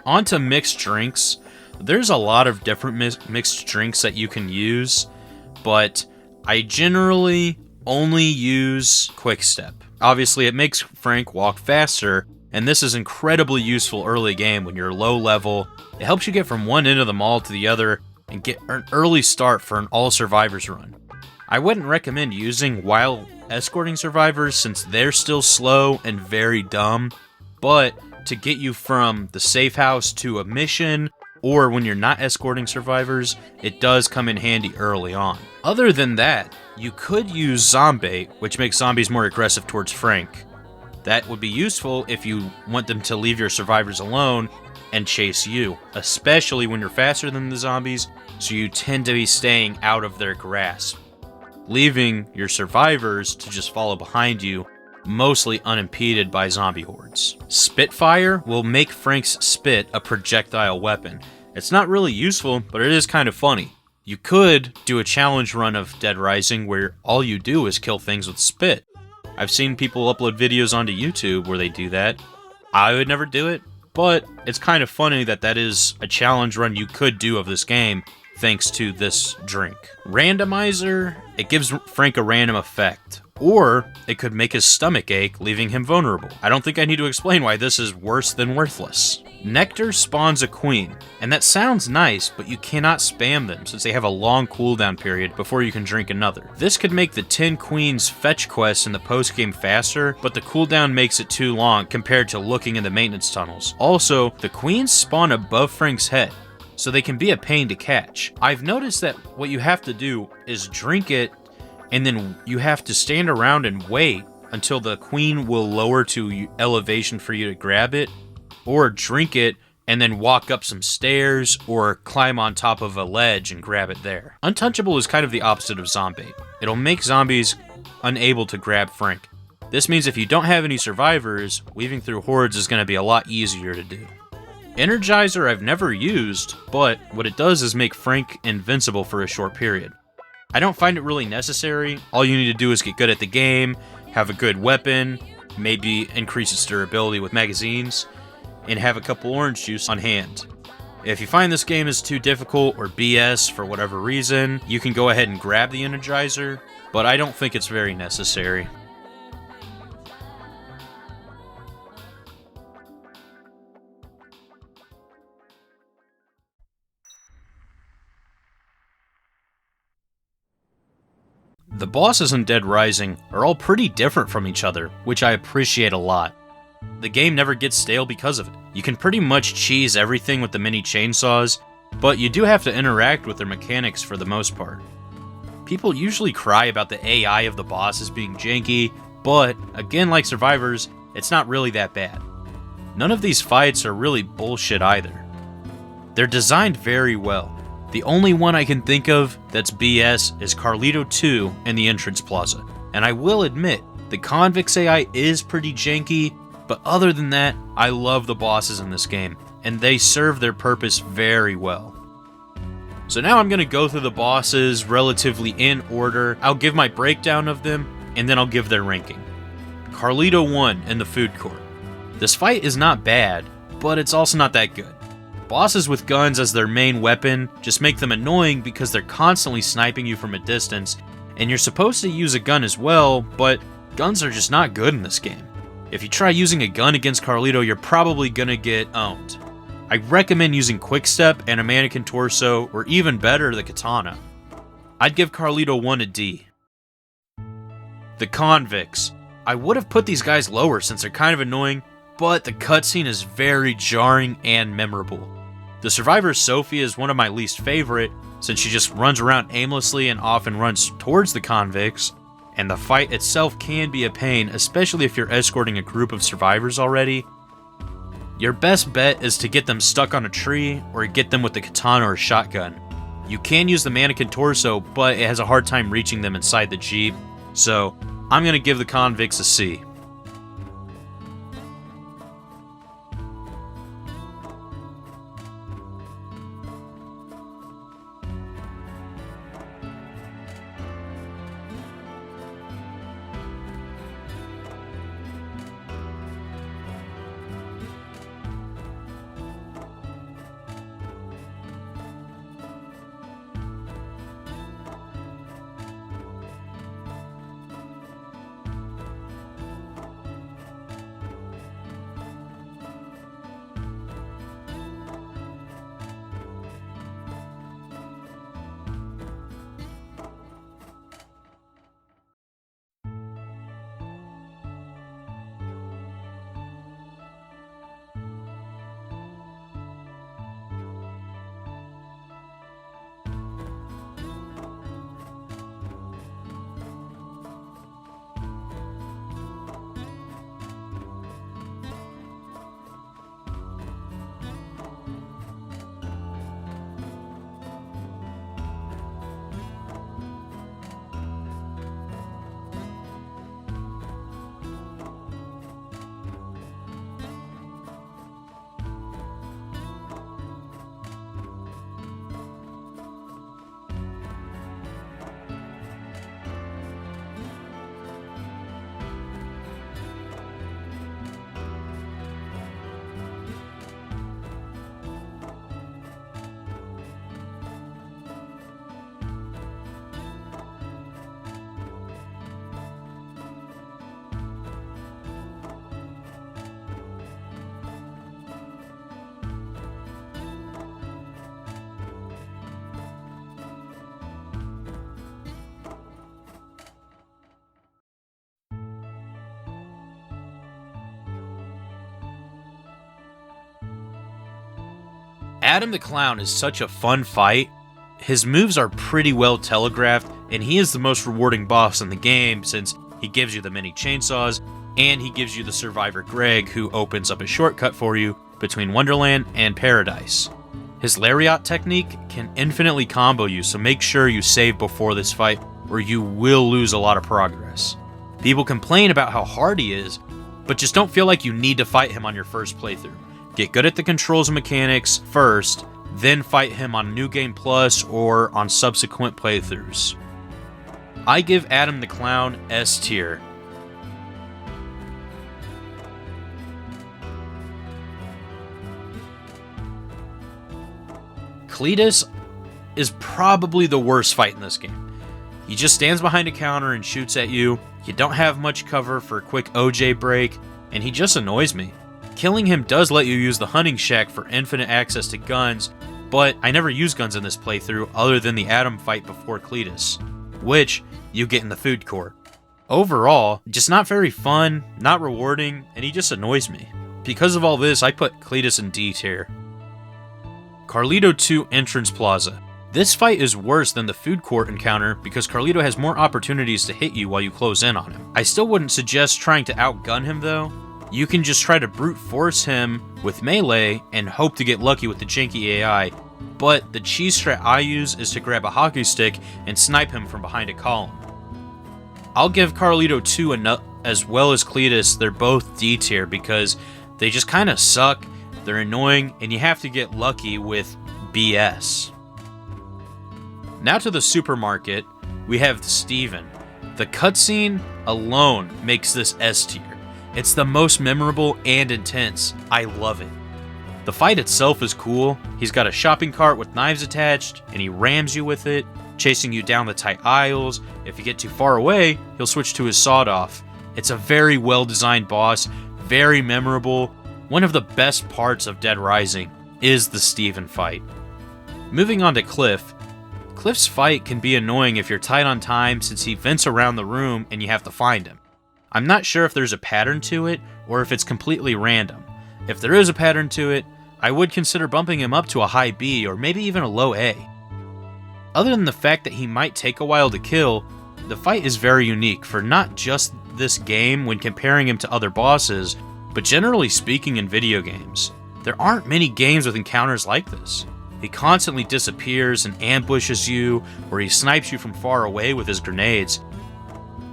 On to mixed drinks. There's a lot of different mixed drinks that you can use, but I generally only use Quick Step. Obviously, it makes Frank walk faster, and this is incredibly useful early game when you're low level. It helps you get from one end of the mall to the other and get an early start for an all survivors run. I wouldn't recommend using while escorting survivors since they're still slow and very dumb, but to get you from the safe house to a mission, or when you're not escorting survivors, it does come in handy early on. Other than that, you could use Zombie, which makes zombies more aggressive towards Frank. That would be useful if you want them to leave your survivors alone and chase you, especially when you're faster than the zombies, so you tend to be staying out of their grasp, leaving your survivors to just follow behind you, mostly unimpeded by zombie hordes. Spitfire will make Frank's spit a projectile weapon. It's not really useful, but it is kind of funny. You could do a challenge run of Dead Rising where all you do is kill things with spit. I've seen people upload videos onto YouTube where they do that. I would never do it, but it's kind of funny that that is a challenge run you could do of this game thanks to this drink. Randomizer, it gives Frank a random effect, or it could make his stomach ache, leaving him vulnerable. I don't think I need to explain why this is worse than worthless. Nectar spawns a queen, and that sounds nice, but you cannot spam them since they have a long cooldown period before you can drink another. This could make the 10 queens fetch quests in the postgame faster, but the cooldown makes it too long compared to looking in the maintenance tunnels. Also, the queens spawn above Frank's head, so they can be a pain to catch. I've noticed that what you have to do is drink it, and then you have to stand around and wait until the queen will lower to elevation for you to grab it, or drink it and then walk up some stairs or climb on top of a ledge and grab it there. Untouchable is kind of the opposite of zombie. It'll make zombies unable to grab Frank. This means if you don't have any survivors, weaving through hordes is going to be a lot easier to do. Energizer I've never used, but what it does is make Frank invincible for a short period. I don't find it really necessary. All you need to do is get good at the game, have a good weapon, maybe increase its durability with magazines, and have a couple orange juice on hand. If you find this game is too difficult or BS for whatever reason, you can go ahead and grab the Energizer, but I don't think it's very necessary. The bosses in Dead Rising are all pretty different from each other, which I appreciate a lot. The game never gets stale because of it. You can pretty much cheese everything with the mini chainsaws, but you do have to interact with their mechanics for the most part. People usually cry about the AI of the bosses being janky, but again, like Survivors, it's not really that bad. None of these fights are really bullshit either. They're designed very well. The only one I can think of that's BS is Carlito 2 in the entrance plaza. And I will admit, the Convicts AI is pretty janky, but other than that, I love the bosses in this game, and they serve their purpose very well. So now I'm going to go through the bosses relatively in order. I'll give my breakdown of them, and then I'll give their ranking. Carlito 1 in the food court. This fight is not bad, but it's also not that good. Bosses with guns as their main weapon just make them annoying because they're constantly sniping you from a distance, and you're supposed to use a gun as well, but guns are just not good in this game. If you try using a gun against Carlito, you're probably gonna get owned. I recommend using Quickstep and a mannequin torso, or even better, the katana. I'd give Carlito 1 a D. The Convicts. I would have put these guys lower since they're kind of annoying, but the cutscene is very jarring and memorable. The survivor Sophia is one of my least favorite, since she just runs around aimlessly and often runs towards the convicts, and the fight itself can be a pain, especially if you're escorting a group of survivors already. Your best bet is to get them stuck on a tree, or get them with the katana or shotgun. You can use the mannequin torso, but it has a hard time reaching them inside the Jeep, so I'm going to give the convicts a C. Adam the Clown is such a fun fight. His moves are pretty well telegraphed, and he is the most rewarding boss in the game since he gives you the mini chainsaws, and he gives you the Survivor Greg, who opens up a shortcut for you between Wonderland and Paradise. His Lariat technique can infinitely combo you, so make sure you save before this fight, or you will lose a lot of progress. People complain about how hard he is, but just don't feel like you need to fight him on your first playthrough. Get good at the controls and mechanics first, then fight him on New Game Plus or on subsequent playthroughs. I give Adam the Clown S tier. Cletus is probably the worst fight in this game. He just stands behind a counter and shoots at you. You don't have much cover for a quick OJ break, and he just annoys me. Killing him does let you use the hunting shack for infinite access to guns, but I never use guns in this playthrough other than the Adam fight before Cletus, which you get in the food court. Overall, just not very fun, not rewarding, and he just annoys me. Because of all this, I put Cletus in D tier. Carlito 2 Entrance Plaza. This fight is worse than the food court encounter because Carlito has more opportunities to hit you while you close in on him. I still wouldn't suggest trying to outgun him though. You can just try to brute force him with melee and hope to get lucky with the janky AI, but the cheese strat I use is to grab a hockey stick and snipe him from behind a column. I'll give Carlito 2 as well as Cletus, they're both D tier because they just kind of suck, they're annoying, and you have to get lucky with BS. Now to the supermarket, we have Steven. The cutscene alone makes this S tier. It's the most memorable and intense. I love it. The fight itself is cool. He's got a shopping cart with knives attached, and he rams you with it, chasing you down the tight aisles. If you get too far away, he'll switch to his sawed-off. It's a very well-designed boss, very memorable. One of the best parts of Dead Rising is the Steven fight. Moving on to Cliff. Cliff's fight can be annoying if you're tight on time since he vents around the room and you have to find him. I'm not sure if there's a pattern to it or if it's completely random. If there is a pattern to it, I would consider bumping him up to a high B or maybe even a low A. Other than the fact that he might take a while to kill, the fight is very unique for not just this game when comparing him to other bosses, but generally speaking in video games. There aren't many games with encounters like this. He constantly disappears and ambushes you, or he snipes you from far away with his grenades.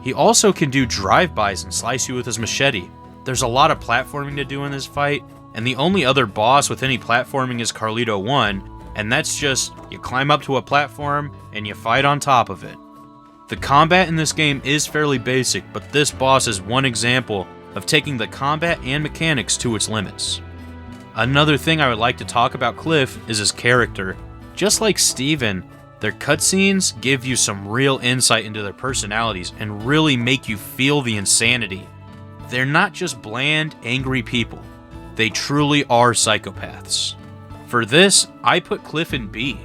He also can do drive-bys and slice you with his machete. There's a lot of platforming to do in this fight, and the only other boss with any platforming is Carlito 1, and that's just, you climb up to a platform, and you fight on top of it. The combat in this game is fairly basic, but this boss is one example of taking the combat and mechanics to its limits. Another thing I would like to talk about Cliff is his character. Just like Steven, their cutscenes give you some real insight into their personalities and really make you feel the insanity. They're not just bland, angry people. They truly are psychopaths. For this, I put Cliff in B.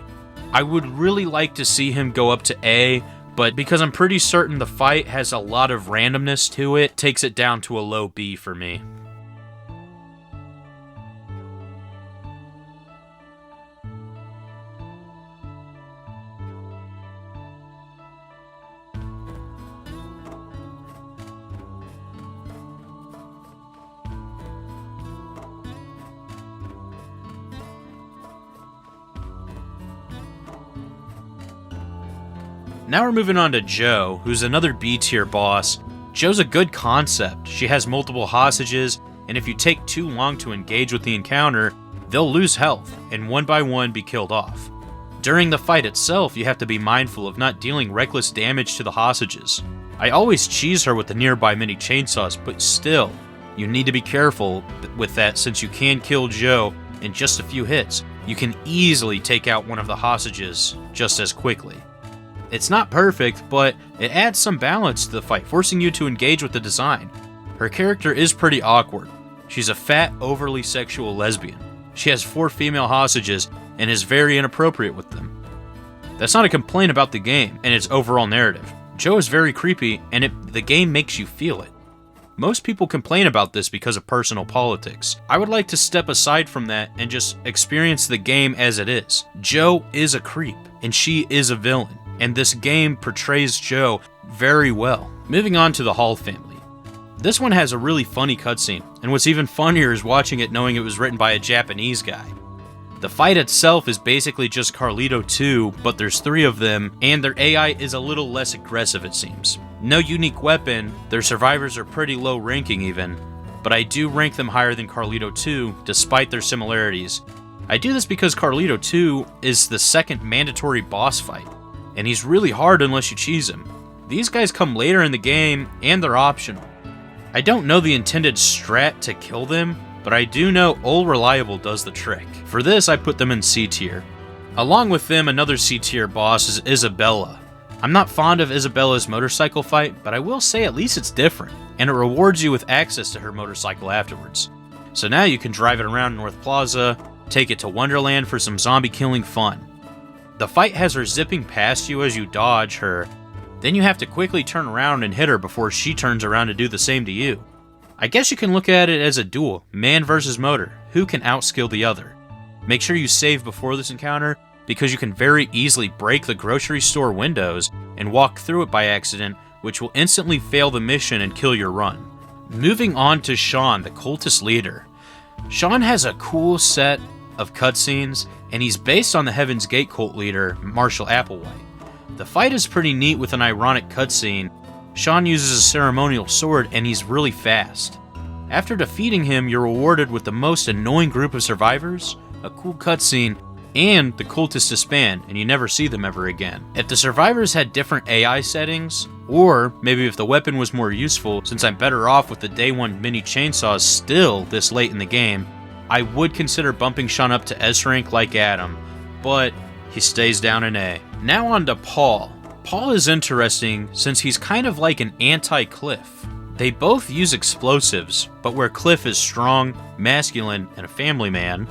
I would really like to see him go up to A, but because I'm pretty certain the fight has a lot of randomness to it, takes it down to a low B for me. Now we're moving on to Jo, who's another B-tier boss. Jo's a good concept. She has multiple hostages, and if you take too long to engage with the encounter, they'll lose health, and one by one be killed off. During the fight itself, you have to be mindful of not dealing reckless damage to the hostages. I always cheese her with the nearby mini chainsaws, but still, you need to be careful with that since you can kill Jo in just a few hits. You can easily take out one of the hostages just as quickly. It's not perfect, but it adds some balance to the fight, forcing you to engage with the design. Her character is pretty awkward. She's a fat, overly sexual lesbian. She has 4 female hostages and is very inappropriate with them. That's not a complaint about the game and its overall narrative. Jo is very creepy, and the game makes you feel it. Most people complain about this because of personal politics. I would like to step aside from that and just experience the game as it is. Joe is a creep, and she is a villain, and this game portrays Joe very well. Moving on to the Hall family. This one has a really funny cutscene, and what's even funnier is watching it knowing it was written by a Japanese guy. The fight itself is basically just Carlito 2, but there's 3 of them, and their AI is a little less aggressive it seems. No unique weapon, their survivors are pretty low ranking even, but I do rank them higher than Carlito 2 despite their similarities. I do this because Carlito 2 is the second mandatory boss fight, and he's really hard unless you cheese him. These guys come later in the game, and they're optional. I don't know the intended strat to kill them, but I do know Old Reliable does the trick. For this, I put them in C tier. Along with them, another C tier boss is Isabella. I'm not fond of Isabella's motorcycle fight, but I will say at least it's different, and it rewards you with access to her motorcycle afterwards. So now you can drive it around North Plaza, take it to Wonderland for some zombie killing fun. The fight has her zipping past you as you dodge her, then you have to quickly turn around and hit her before she turns around to do the same to you. I guess you can look at it as a duel, man versus motor, who can outskill the other. Make sure you save before this encounter, because you can very easily break the grocery store windows and walk through it by accident, which will instantly fail the mission and kill your run. Moving on to Sean, the cultist leader. Sean has a cool set of cutscenes, and he's based on the Heaven's Gate cult leader, Marshall Applewhite. The fight is pretty neat with an ironic cutscene. Sean uses a ceremonial sword, and he's really fast. After defeating him, you're rewarded with the most annoying group of survivors, a cool cutscene, and the cultists disband, and you never see them ever again. If the survivors had different AI settings, or maybe if the weapon was more useful, since I'm better off with the day 1 mini chainsaws still this late in the game, I would consider bumping Sean up to S rank like Adam, but he stays down in A. Now on to Paul. Paul is interesting since he's kind of like an anti-Cliff. They both use explosives, but where Cliff is strong, masculine, and a family man,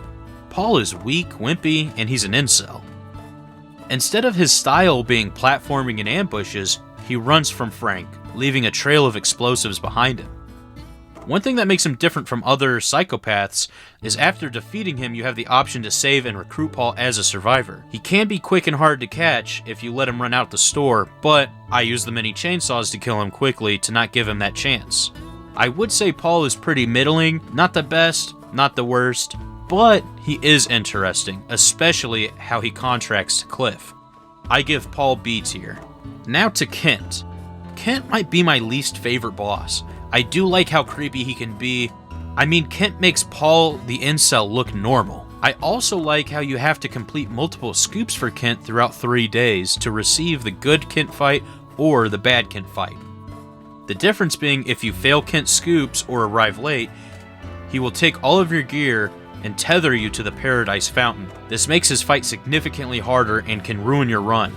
Paul is weak, wimpy, and he's an incel. Instead of his style being platforming and ambushes, he runs from Frank, leaving a trail of explosives behind him. One thing that makes him different from other psychopaths is after defeating him, you have the option to save and recruit Paul as a survivor. He can be quick and hard to catch if you let him run out the store, but I use the mini chainsaws to kill him quickly to not give him that chance. I would say Paul is pretty middling, not the best, not the worst, but he is interesting, especially how he contracts to Cliff. I give Paul B tier. Now to Kent. Kent might be my least favorite boss. I do like how creepy he can be. I mean, Kent makes Paul the incel look normal. I also like how you have to complete multiple scoops for Kent throughout 3 days to receive the good Kent fight or the bad Kent fight. The difference being if you fail Kent's scoops or arrive late, he will take all of your gear and tether you to the Paradise Fountain. This makes his fight significantly harder and can ruin your run.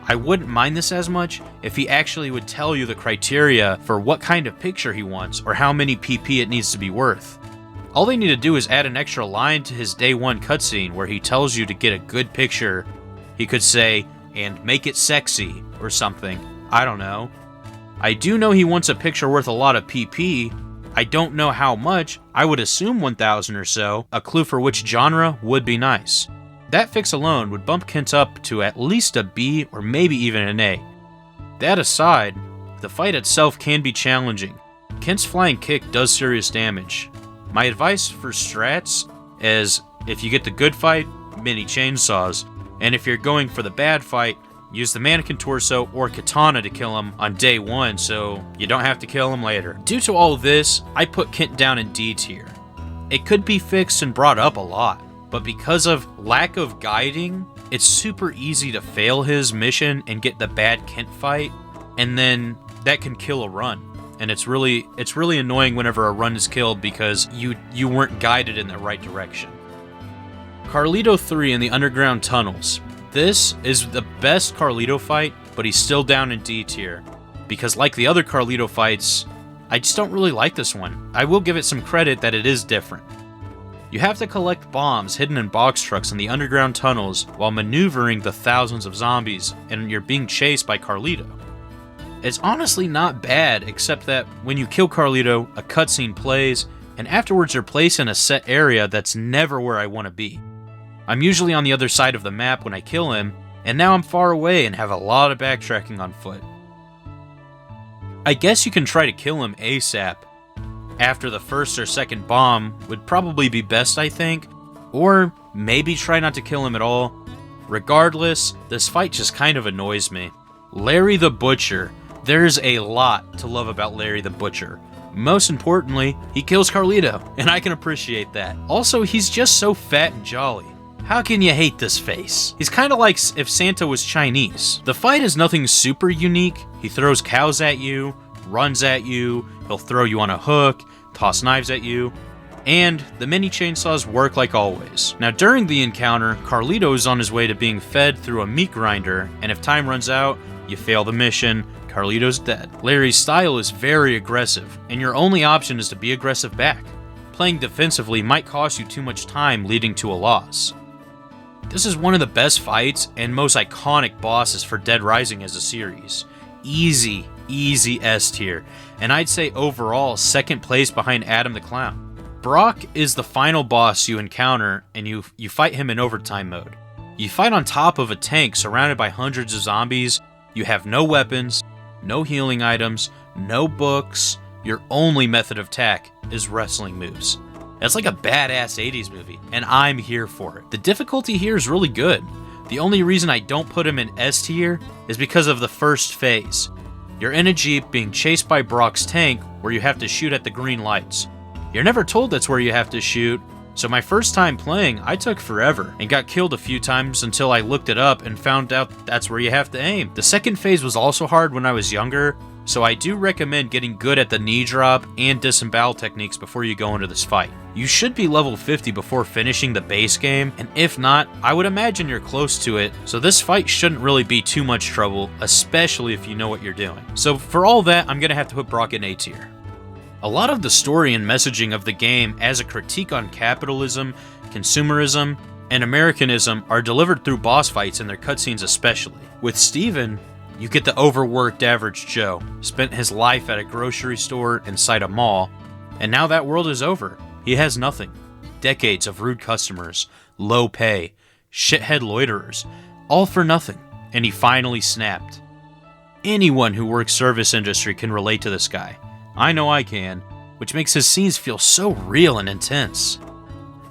I wouldn't mind this as much if he actually would tell you the criteria for what kind of picture he wants or how many PP it needs to be worth. All they need to do is add an extra line to his day 1 cutscene where he tells you to get a good picture. He could say, and make it sexy, or something. I don't know. I do know he wants a picture worth a lot of PP. I don't know how much. I would assume 1,000 or so. A clue for which genre would be nice. That fix alone would bump Kent up to at least a B or maybe even an A. That aside, the fight itself can be challenging. Kent's flying kick does serious damage. My advice for strats is, if you get the good fight, mini chainsaws, and if you're going for the bad fight, use the mannequin torso or katana to kill him on day 1 so you don't have to kill him later. Due to all this, I put Kent down in D tier. It could be fixed and brought up a lot, but because of lack of guiding, it's super easy to fail his mission and get the bad Kent fight, and then that can kill a run. And it's really annoying whenever a run is killed because you weren't guided in the right direction. Carlito 3 in the underground tunnels. This is the best Carlito fight, but he's still down in D tier. Because like the other Carlito fights, I just don't really like this one. I will give it some credit that it is different. You have to collect bombs hidden in box trucks in the underground tunnels while maneuvering the thousands of zombies, and you're being chased by Carlito. It's honestly not bad, except that when you kill Carlito, a cutscene plays, and afterwards you're placed in a set area that's never where I want to be. I'm usually on the other side of the map when I kill him, and now I'm far away and have a lot of backtracking on foot. I guess you can try to kill him ASAP. After the first or second bomb would probably be best, I think, or maybe try not to kill him at all. Regardless, this fight just kind of annoys me. Larry the Butcher. There's a lot to love about Larry the Butcher. Most importantly, he kills Carlito, and I can appreciate that. Also, he's just so fat and jolly. How can you hate this face? He's kind of like if Santa was Chinese. The fight is nothing super unique. He throws cows at you, runs at you, he'll throw you on a hook, toss knives at you, and the mini chainsaws work like always. Now during the encounter, Carlito is on his way to being fed through a meat grinder, and if time runs out, you fail the mission, Carlito's dead. Larry's style is very aggressive, and your only option is to be aggressive back. Playing defensively might cost you too much time, leading to a loss. This is one of the best fights and most iconic bosses for Dead Rising as a series. Easy S tier, and I'd say overall second place behind Adam the Clown. Brock is the final boss you encounter, and you fight him in overtime mode. You fight on top of a tank surrounded by hundreds of zombies, you have no weapons, no healing items, no books, your only method of attack is wrestling moves. That's like a badass 80s movie, and I'm here for it. The difficulty here is really good. The only reason I don't put him in S tier is because of the first phase. You're in a jeep being chased by Brock's tank where you have to shoot at the green lights. You're never told that's where you have to shoot, so my first time playing, I took forever and got killed a few times until I looked it up and found out that's where you have to aim. The second phase was also hard when I was younger, so I do recommend getting good at the knee drop and disembowel techniques before you go into this fight. You should be level 50 before finishing the base game, and if not, I would imagine you're close to it, so this fight shouldn't really be too much trouble, especially if you know what you're doing. So for all that, I'm gonna have to put Brock in A tier. A lot of the story and messaging of the game as a critique on capitalism, consumerism, and Americanism are delivered through boss fights and their cutscenes especially. With Steven, you get the overworked average Joe, spent his life at a grocery store inside a mall, and now that world is over. He has nothing. Decades of rude customers, low pay, shithead loiterers, all for nothing, and he finally snapped. Anyone who works service industry can relate to this guy. I know I can, which makes his scenes feel so real and intense.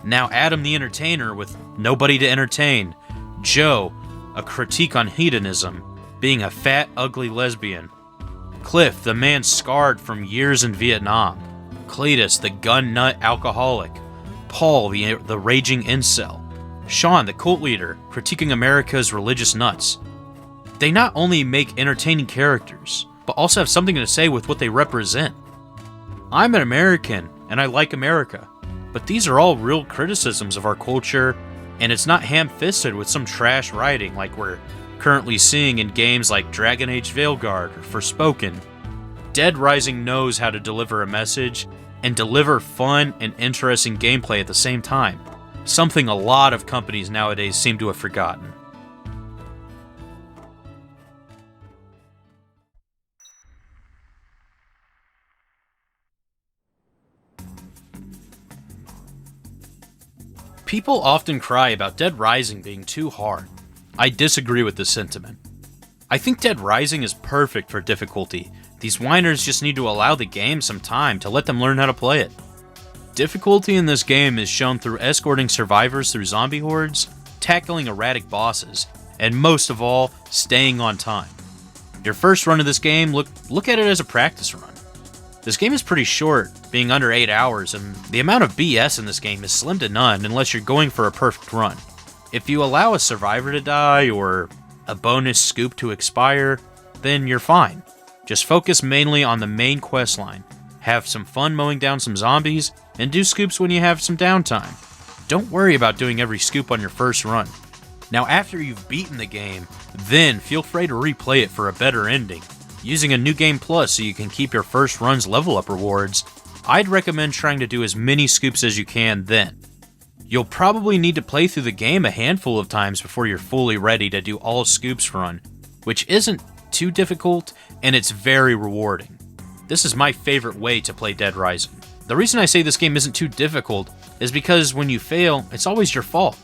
Now Adam the Entertainer with nobody to entertain, Joe, a critique on hedonism, being a fat, ugly lesbian, Cliff, the man scarred from years in Vietnam, Cletus, the gun nut alcoholic, Paul, the raging incel, Sean, the cult leader, critiquing America's religious nuts. They not only make entertaining characters, but also have something to say with what they represent. I'm an American, and I like America, but these are all real criticisms of our culture, and it's not ham-fisted with some trash writing like we're currently seeing in games like Dragon Age Veilguard or Forspoken. Dead Rising knows how to deliver a message and deliver fun and interesting gameplay at the same time, something a lot of companies nowadays seem to have forgotten. People often cry about Dead Rising being too hard. I disagree with this sentiment. I think Dead Rising is perfect for difficulty. These whiners just need to allow the game some time to let them learn how to play it. Difficulty in this game is shown through escorting survivors through zombie hordes, tackling erratic bosses, and most of all, staying on time. Your first run of this game, look at it as a practice run. This game is pretty short, being under 8 hours, and the amount of BS in this game is slim to none unless you're going for a perfect run. If you allow a survivor to die or a bonus scoop to expire, then you're fine. Just focus mainly on the main quest line, have some fun mowing down some zombies, and do scoops when you have some downtime. Don't worry about doing every scoop on your first run. Now after you've beaten the game, then feel free to replay it for a better ending. Using a New Game Plus so you can keep your first run's level up rewards, I'd recommend trying to do as many scoops as you can then. You'll probably need to play through the game a handful of times before you're fully ready to do all scoops run, which isn't too difficult, and it's very rewarding. This is my favorite way to play Dead Rising. The reason I say this game isn't too difficult is because when you fail, it's always your fault.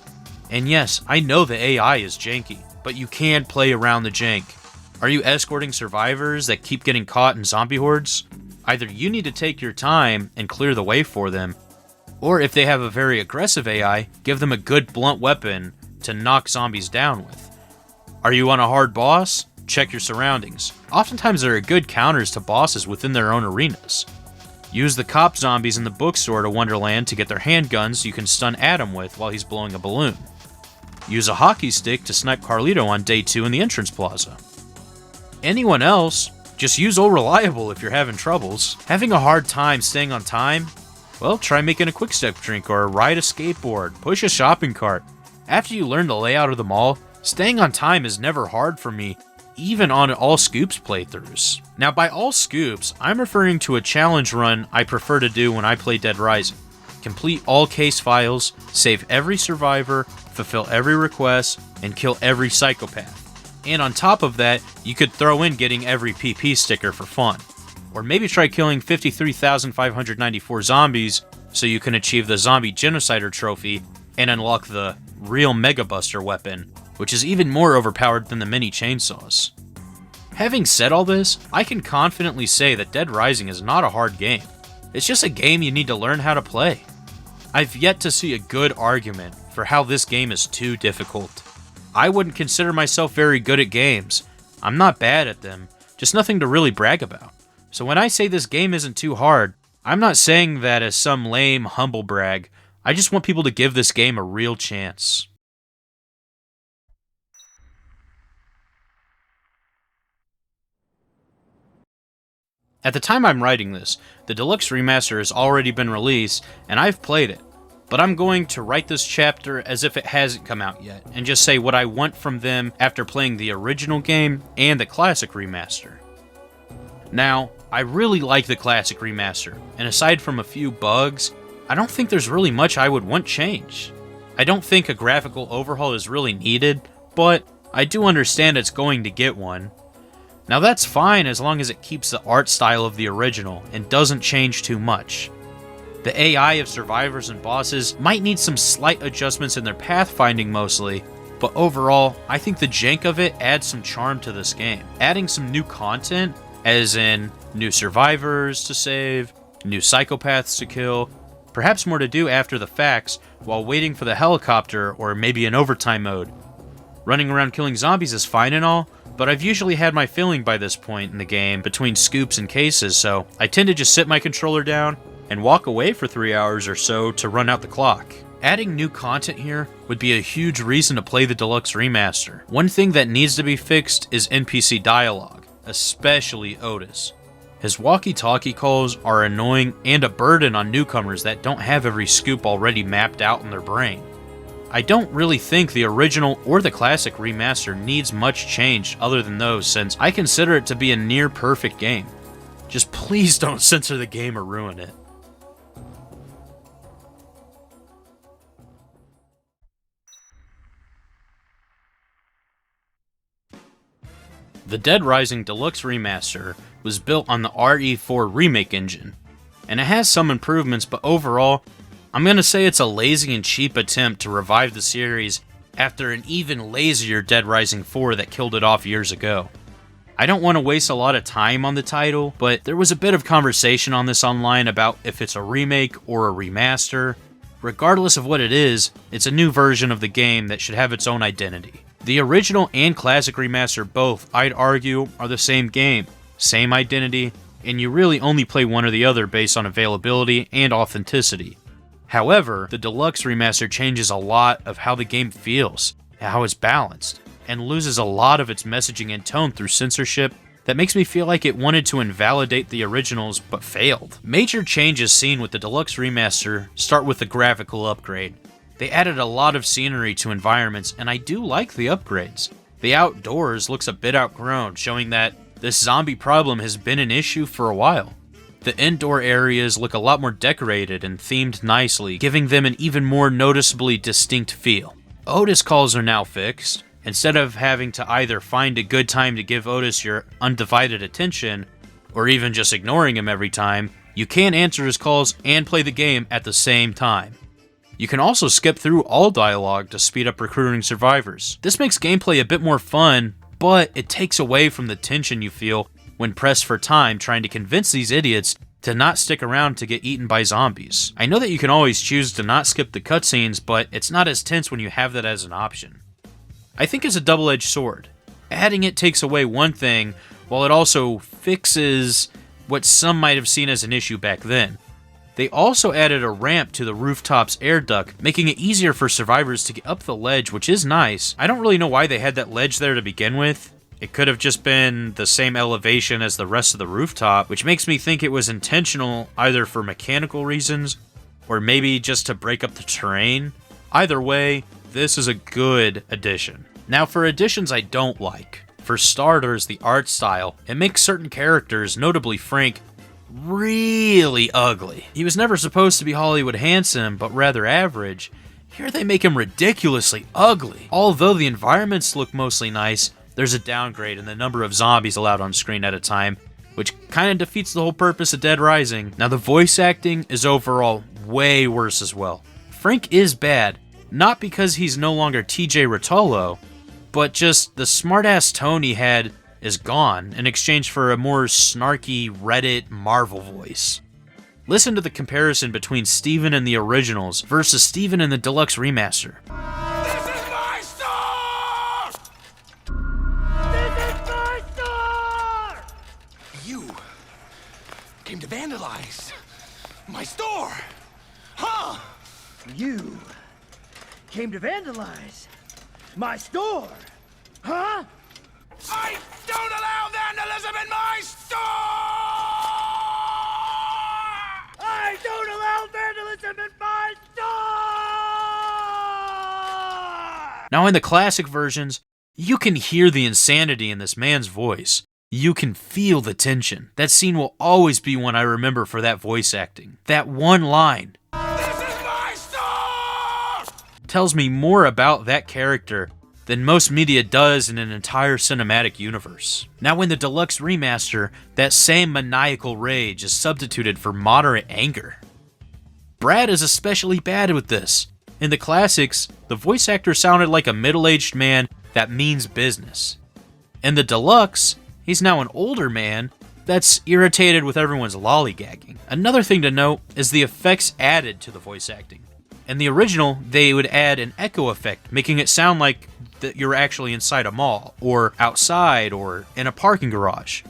And yes, I know the AI is janky, but you can play around the jank. Are you escorting survivors that keep getting caught in zombie hordes? Either you need to take your time and clear the way for them, or if they have a very aggressive AI, give them a good blunt weapon to knock zombies down with. Are you on a hard boss? Check your surroundings. Oftentimes there are good counters to bosses within their own arenas. Use the cop zombies in the bookstore to Wonderland to get their handguns you can stun Adam with while he's blowing a balloon. Use a hockey stick to snipe Carlito on day 2 in the entrance plaza. Anyone else? Just use Old Reliable if you're having troubles. Having a hard time staying on time? Well, try making a quick step drink or ride a skateboard, push a shopping cart. After you learn the layout of the mall, staying on time is never hard for me, even on all scoops playthroughs. Now by all scoops, I'm referring to a challenge run I prefer to do when I play Dead Rising. Complete all case files, save every survivor, fulfill every request, and kill every psychopath. And on top of that, you could throw in getting every PP sticker for fun. Or maybe try killing 53,594 zombies so you can achieve the Zombie Genocider trophy and unlock the real Mega Buster weapon, which is even more overpowered than the mini chainsaws. Having said all this, I can confidently say that Dead Rising is not a hard game. It's just a game you need to learn how to play. I've yet to see a good argument for how this game is too difficult. I wouldn't consider myself very good at games. I'm not bad at them, just nothing to really brag about. So when I say this game isn't too hard, I'm not saying that as some lame, humble brag. I just want people to give this game a real chance. At the time I'm writing this, the Deluxe Remaster has already been released, and I've played it. But I'm going to write this chapter as if it hasn't come out yet, and just say what I want from them after playing the original game and the Classic Remaster. Now, I really like the Classic Remaster, and aside from a few bugs, I don't think there's really much I would want changed. I don't think a graphical overhaul is really needed, but I do understand it's going to get one. Now that's fine as long as it keeps the art style of the original and doesn't change too much. The AI of survivors and bosses might need some slight adjustments in their pathfinding mostly, but overall, I think the jank of it adds some charm to this game. Adding some new content, as in new survivors to save, new psychopaths to kill, perhaps more to do after the facts while waiting for the helicopter or maybe an overtime mode. Running around killing zombies is fine and all, but I've usually had my filling by this point in the game between scoops and cases, so I tend to just sit my controller down and walk away for 3 hours or so to run out the clock. Adding new content here would be a huge reason to play the Deluxe Remaster. One thing that needs to be fixed is NPC dialogue, especially Otis. His walkie-talkie calls are annoying and a burden on newcomers that don't have every scoop already mapped out in their brain. I don't really think the original or the Classic Remaster needs much change other than those, since I consider it to be a near perfect game. Just please don't censor the game or ruin it. The Dead Rising Deluxe Remaster was built on the RE4 remake engine, and it has some improvements, but overall, I'm gonna say it's a lazy and cheap attempt to revive the series after an even lazier Dead Rising 4 that killed it off years ago. I don't want to waste a lot of time on the title, but there was a bit of conversation on this online about if it's a remake or a remaster. Regardless of what it is, it's a new version of the game that should have its own identity. The original and Classic Remaster both, I'd argue, are the same game, same identity, and you really only play one or the other based on availability and authenticity. However, the Deluxe Remaster changes a lot of how the game feels, how it's balanced, and loses a lot of its messaging and tone through censorship that makes me feel like it wanted to invalidate the originals but failed. Major changes seen with the Deluxe Remaster start with the graphical upgrade. They added a lot of scenery to environments, and I do like the upgrades. The outdoors looks a bit outgrown, showing that this zombie problem has been an issue for a while. The indoor areas look a lot more decorated and themed nicely, giving them an even more noticeably distinct feel. Otis calls are now fixed. Instead of having to either find a good time to give Otis your undivided attention, or even just ignoring him every time, you can answer his calls and play the game at the same time. You can also skip through all dialogue to speed up recruiting survivors. This makes gameplay a bit more fun, but it takes away from the tension you feel when pressed for time trying to convince these idiots to not stick around to get eaten by zombies. I know that you can always choose to not skip the cutscenes, but it's not as tense when you have that as an option. I think it's a double-edged sword. Adding it takes away one thing, while it also fixes what some might have seen as an issue back then. They also added a ramp to the rooftops air duct, making it easier for survivors to get up the ledge, which is nice. I don't really know why they had that ledge there to begin with. It could have just been the same elevation as the rest of the rooftop, which makes me think it was intentional either for mechanical reasons or maybe just to break up the terrain. Either way, this is a good addition. Now for additions I don't like. For starters, the art style. It makes certain characters, notably Frank, really ugly. He was never supposed to be Hollywood handsome, but rather average. Here they make him ridiculously ugly. Although the environments look mostly nice, there's a downgrade in the number of zombies allowed on screen at a time, which kind of defeats the whole purpose of Dead Rising. Now the voice acting is overall way worse as well. Frank is bad, not because he's no longer TJ Rotolo, but just the smartass tone he had is gone in exchange for a more snarky Reddit Marvel voice. Listen to the comparison between Steven in the originals versus Steven in the Deluxe Remaster. This is my store! This is my store! You came to vandalize my store, huh? You came to vandalize my store, huh? I don't allow vandalism in my store! I don't allow vandalism in my store! Now in the classic versions, you can hear the insanity in this man's voice. You can feel the tension. That scene will always be one I remember for that voice acting. That one line tells me more about that character than most media does in an entire cinematic universe. Now in the Deluxe Remaster, that same maniacal rage is substituted for moderate anger. Brad is especially bad with this. In the classics, the voice actor sounded like a middle-aged man that means business. In the Deluxe, he's now an older man that's irritated with everyone's lollygagging. Another thing to note is the effects added to the voice acting. In the original, they would add an echo effect, making it sound like that you're actually inside a mall, or outside, or in a parking garage.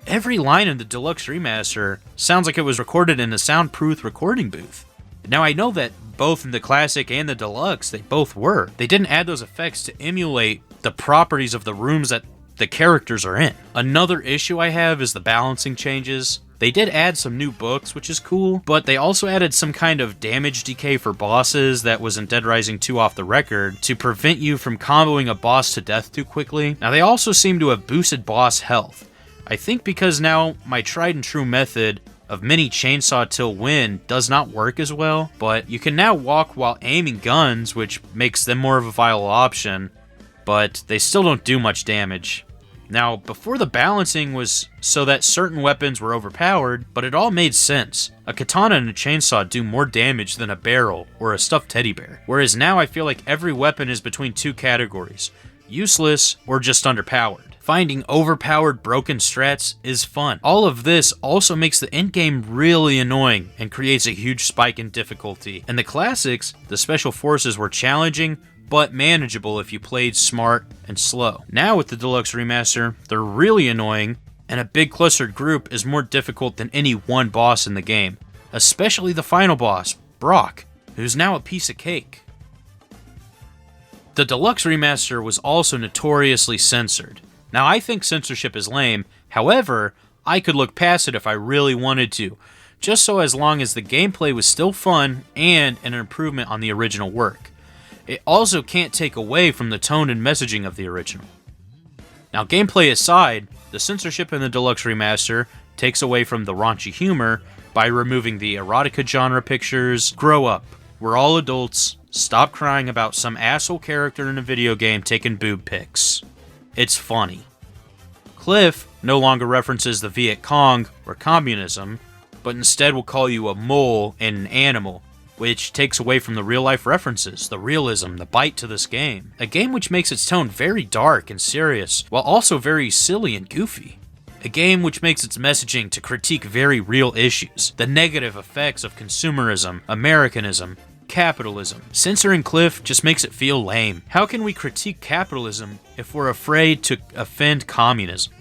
Every line in the Deluxe Remaster sounds like it was recorded in a soundproof recording booth. Now I know that both in the Classic and the Deluxe, they both were. They didn't add those effects to emulate the properties of the rooms that the characters are in. Another issue I have is the balancing changes. They did add some new books, which is cool, but they also added some kind of damage decay for bosses that was in Dead Rising 2 off the record to prevent you from comboing a boss to death too quickly. Now they also seem to have boosted boss health. I think because now my tried and true method of mini chainsaw till win does not work as well, but you can now walk while aiming guns, which makes them more of a viable option, but they still don't do much damage. Now, before the balancing was so that certain weapons were overpowered, but it all made sense. A katana and a chainsaw do more damage than a barrel or a stuffed teddy bear. Whereas now I feel like every weapon is between two categories, useless or just underpowered. Finding overpowered broken strats is fun. All of this also makes the endgame really annoying and creates a huge spike in difficulty. In the classics, the special forces were challenging, but manageable if you played smart and slow. Now with the Deluxe Remaster, they're really annoying, and a big clustered group is more difficult than any one boss in the game, especially the final boss, Brock, who's now a piece of cake. The Deluxe Remaster was also notoriously censored. Now I think censorship is lame, however, I could look past it if I really wanted to, just so as long as the gameplay was still fun and an improvement on the original work. It also can't take away from the tone and messaging of the original. Now, gameplay aside, the censorship in the Deluxe Remaster takes away from the raunchy humor by removing the erotica genre pictures. Grow up. We're all adults. Stop crying about some asshole character in a video game taking boob pics. It's funny. Cliff no longer references the Viet Cong or communism, but instead will call you a mole and an animal, which takes away from the real-life references, the realism, the bite to this game. A game which makes its tone very dark and serious, while also very silly and goofy. A game which makes its messaging to critique very real issues, the negative effects of consumerism, Americanism, capitalism. Censoring Cliff just makes it feel lame. How can we critique capitalism if we're afraid to offend communism?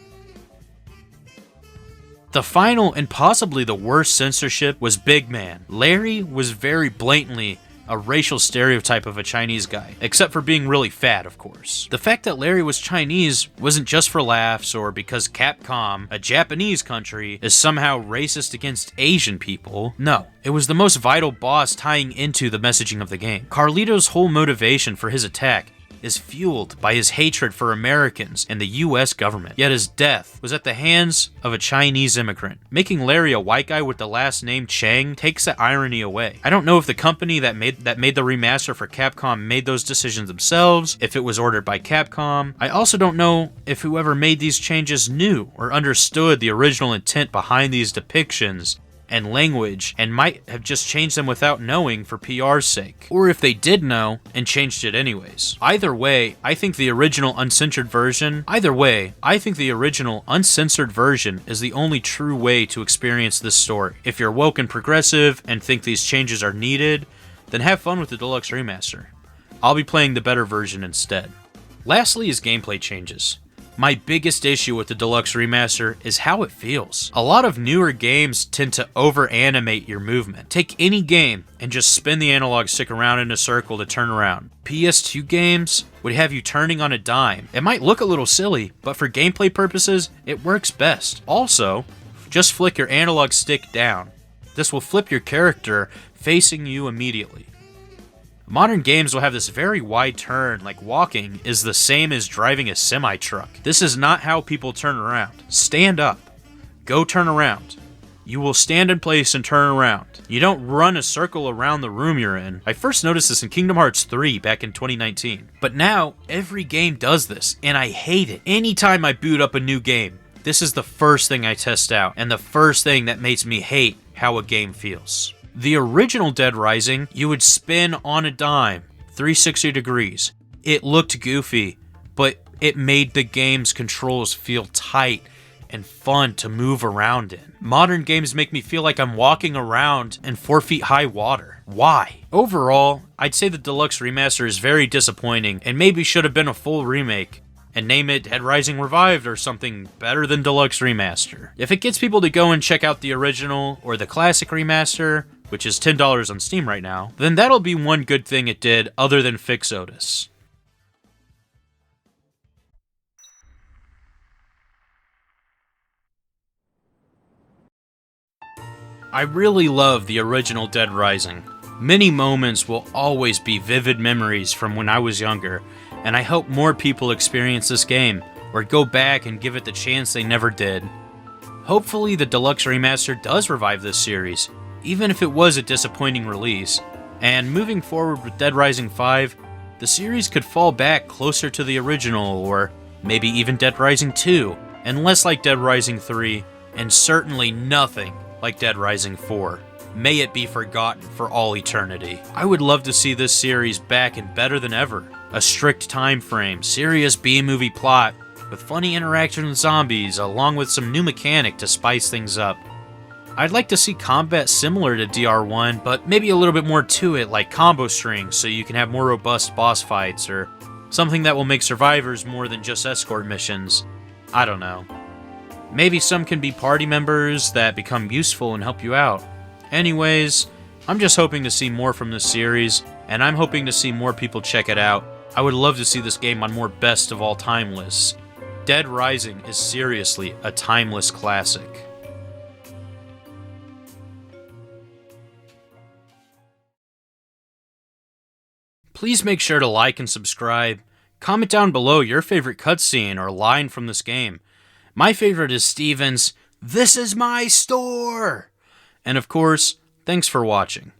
The final and possibly the worst censorship was Big Man. Larry was very blatantly a racial stereotype of a Chinese guy, except for being really fat, of course. The fact that Larry was Chinese wasn't just for laughs or because Capcom, a Japanese country, is somehow racist against Asian people. No, it was the most vital boss tying into the messaging of the game. Carlito's whole motivation for his attack is fueled by his hatred for Americans and the US government. Yet his death was at the hands of a Chinese immigrant. Making Larry a white guy with the last name Chang takes that irony away. I don't know if the company that made the remaster for Capcom made those decisions themselves, if it was ordered by Capcom. I also don't know if whoever made these changes knew or understood the original intent behind these depictions and language, and might have just changed them without knowing for PR's sake. Or if they did know and changed it anyways. Either way, I think the original uncensored version is the only true way to experience this story. If you're woke and progressive and think these changes are needed, then have fun with the Deluxe Remaster. I'll be playing the better version instead. Lastly is gameplay changes. My biggest issue with the Deluxe Remaster is how it feels. A lot of newer games tend to over-animate your movement. Take any game and just spin the analog stick around in a circle to turn around. PS2 games would have you turning on a dime. It might look a little silly, but for gameplay purposes, it works best. Also, just flick your analog stick down. This will flip your character facing you immediately. Modern games will have this very wide turn, like walking is the same as driving a semi-truck. This is not how people turn around. Stand up. Go turn around. You will stand in place and turn around. You don't run a circle around the room you're in. I first noticed this in Kingdom Hearts 3 back in 2019. But now, every game does this, and I hate it. Anytime I boot up a new game, this is the first thing I test out, and the first thing that makes me hate how a game feels. The original Dead Rising, you would spin on a dime, 360 degrees. It looked goofy, but it made the game's controls feel tight and fun to move around in. Modern games make me feel like I'm walking around in 4 feet high water. Why? Overall, I'd say the Deluxe Remaster is very disappointing and maybe should have been a full remake and name it Dead Rising Revived or something better than Deluxe Remaster. If it gets people to go and check out the original or the classic remaster, which is $10 on Steam right now, then that'll be one good thing it did other than fix Otis. I really love the original Dead Rising. Many moments will always be vivid memories from when I was younger, and I hope more people experience this game, or go back and give it the chance they never did. Hopefully the Deluxe Remaster does revive this series, even if it was a disappointing release, and moving forward with Dead Rising 5, the series could fall back closer to the original, or maybe even Dead Rising 2, and less like Dead Rising 3, and certainly nothing like Dead Rising 4. May it be forgotten for all eternity. I would love to see this series back and better than ever. A strict time frame, serious B-movie plot, with funny interaction with zombies, along with some new mechanic to spice things up. I'd like to see combat similar to DR1, but maybe a little bit more to it, like combo strings, so you can have more robust boss fights, or something that will make survivors more than just escort missions. I don't know. Maybe some can be party members that become useful and help you out. Anyways, I'm just hoping to see more from this series, and I'm hoping to see more people check it out. I would love to see this game on more best of all time lists. Dead Rising is seriously a timeless classic. Please make sure to like and subscribe. Comment down below your favorite cutscene or line from this game. My favorite is Steven's, "This is my store!" And of course, thanks for watching.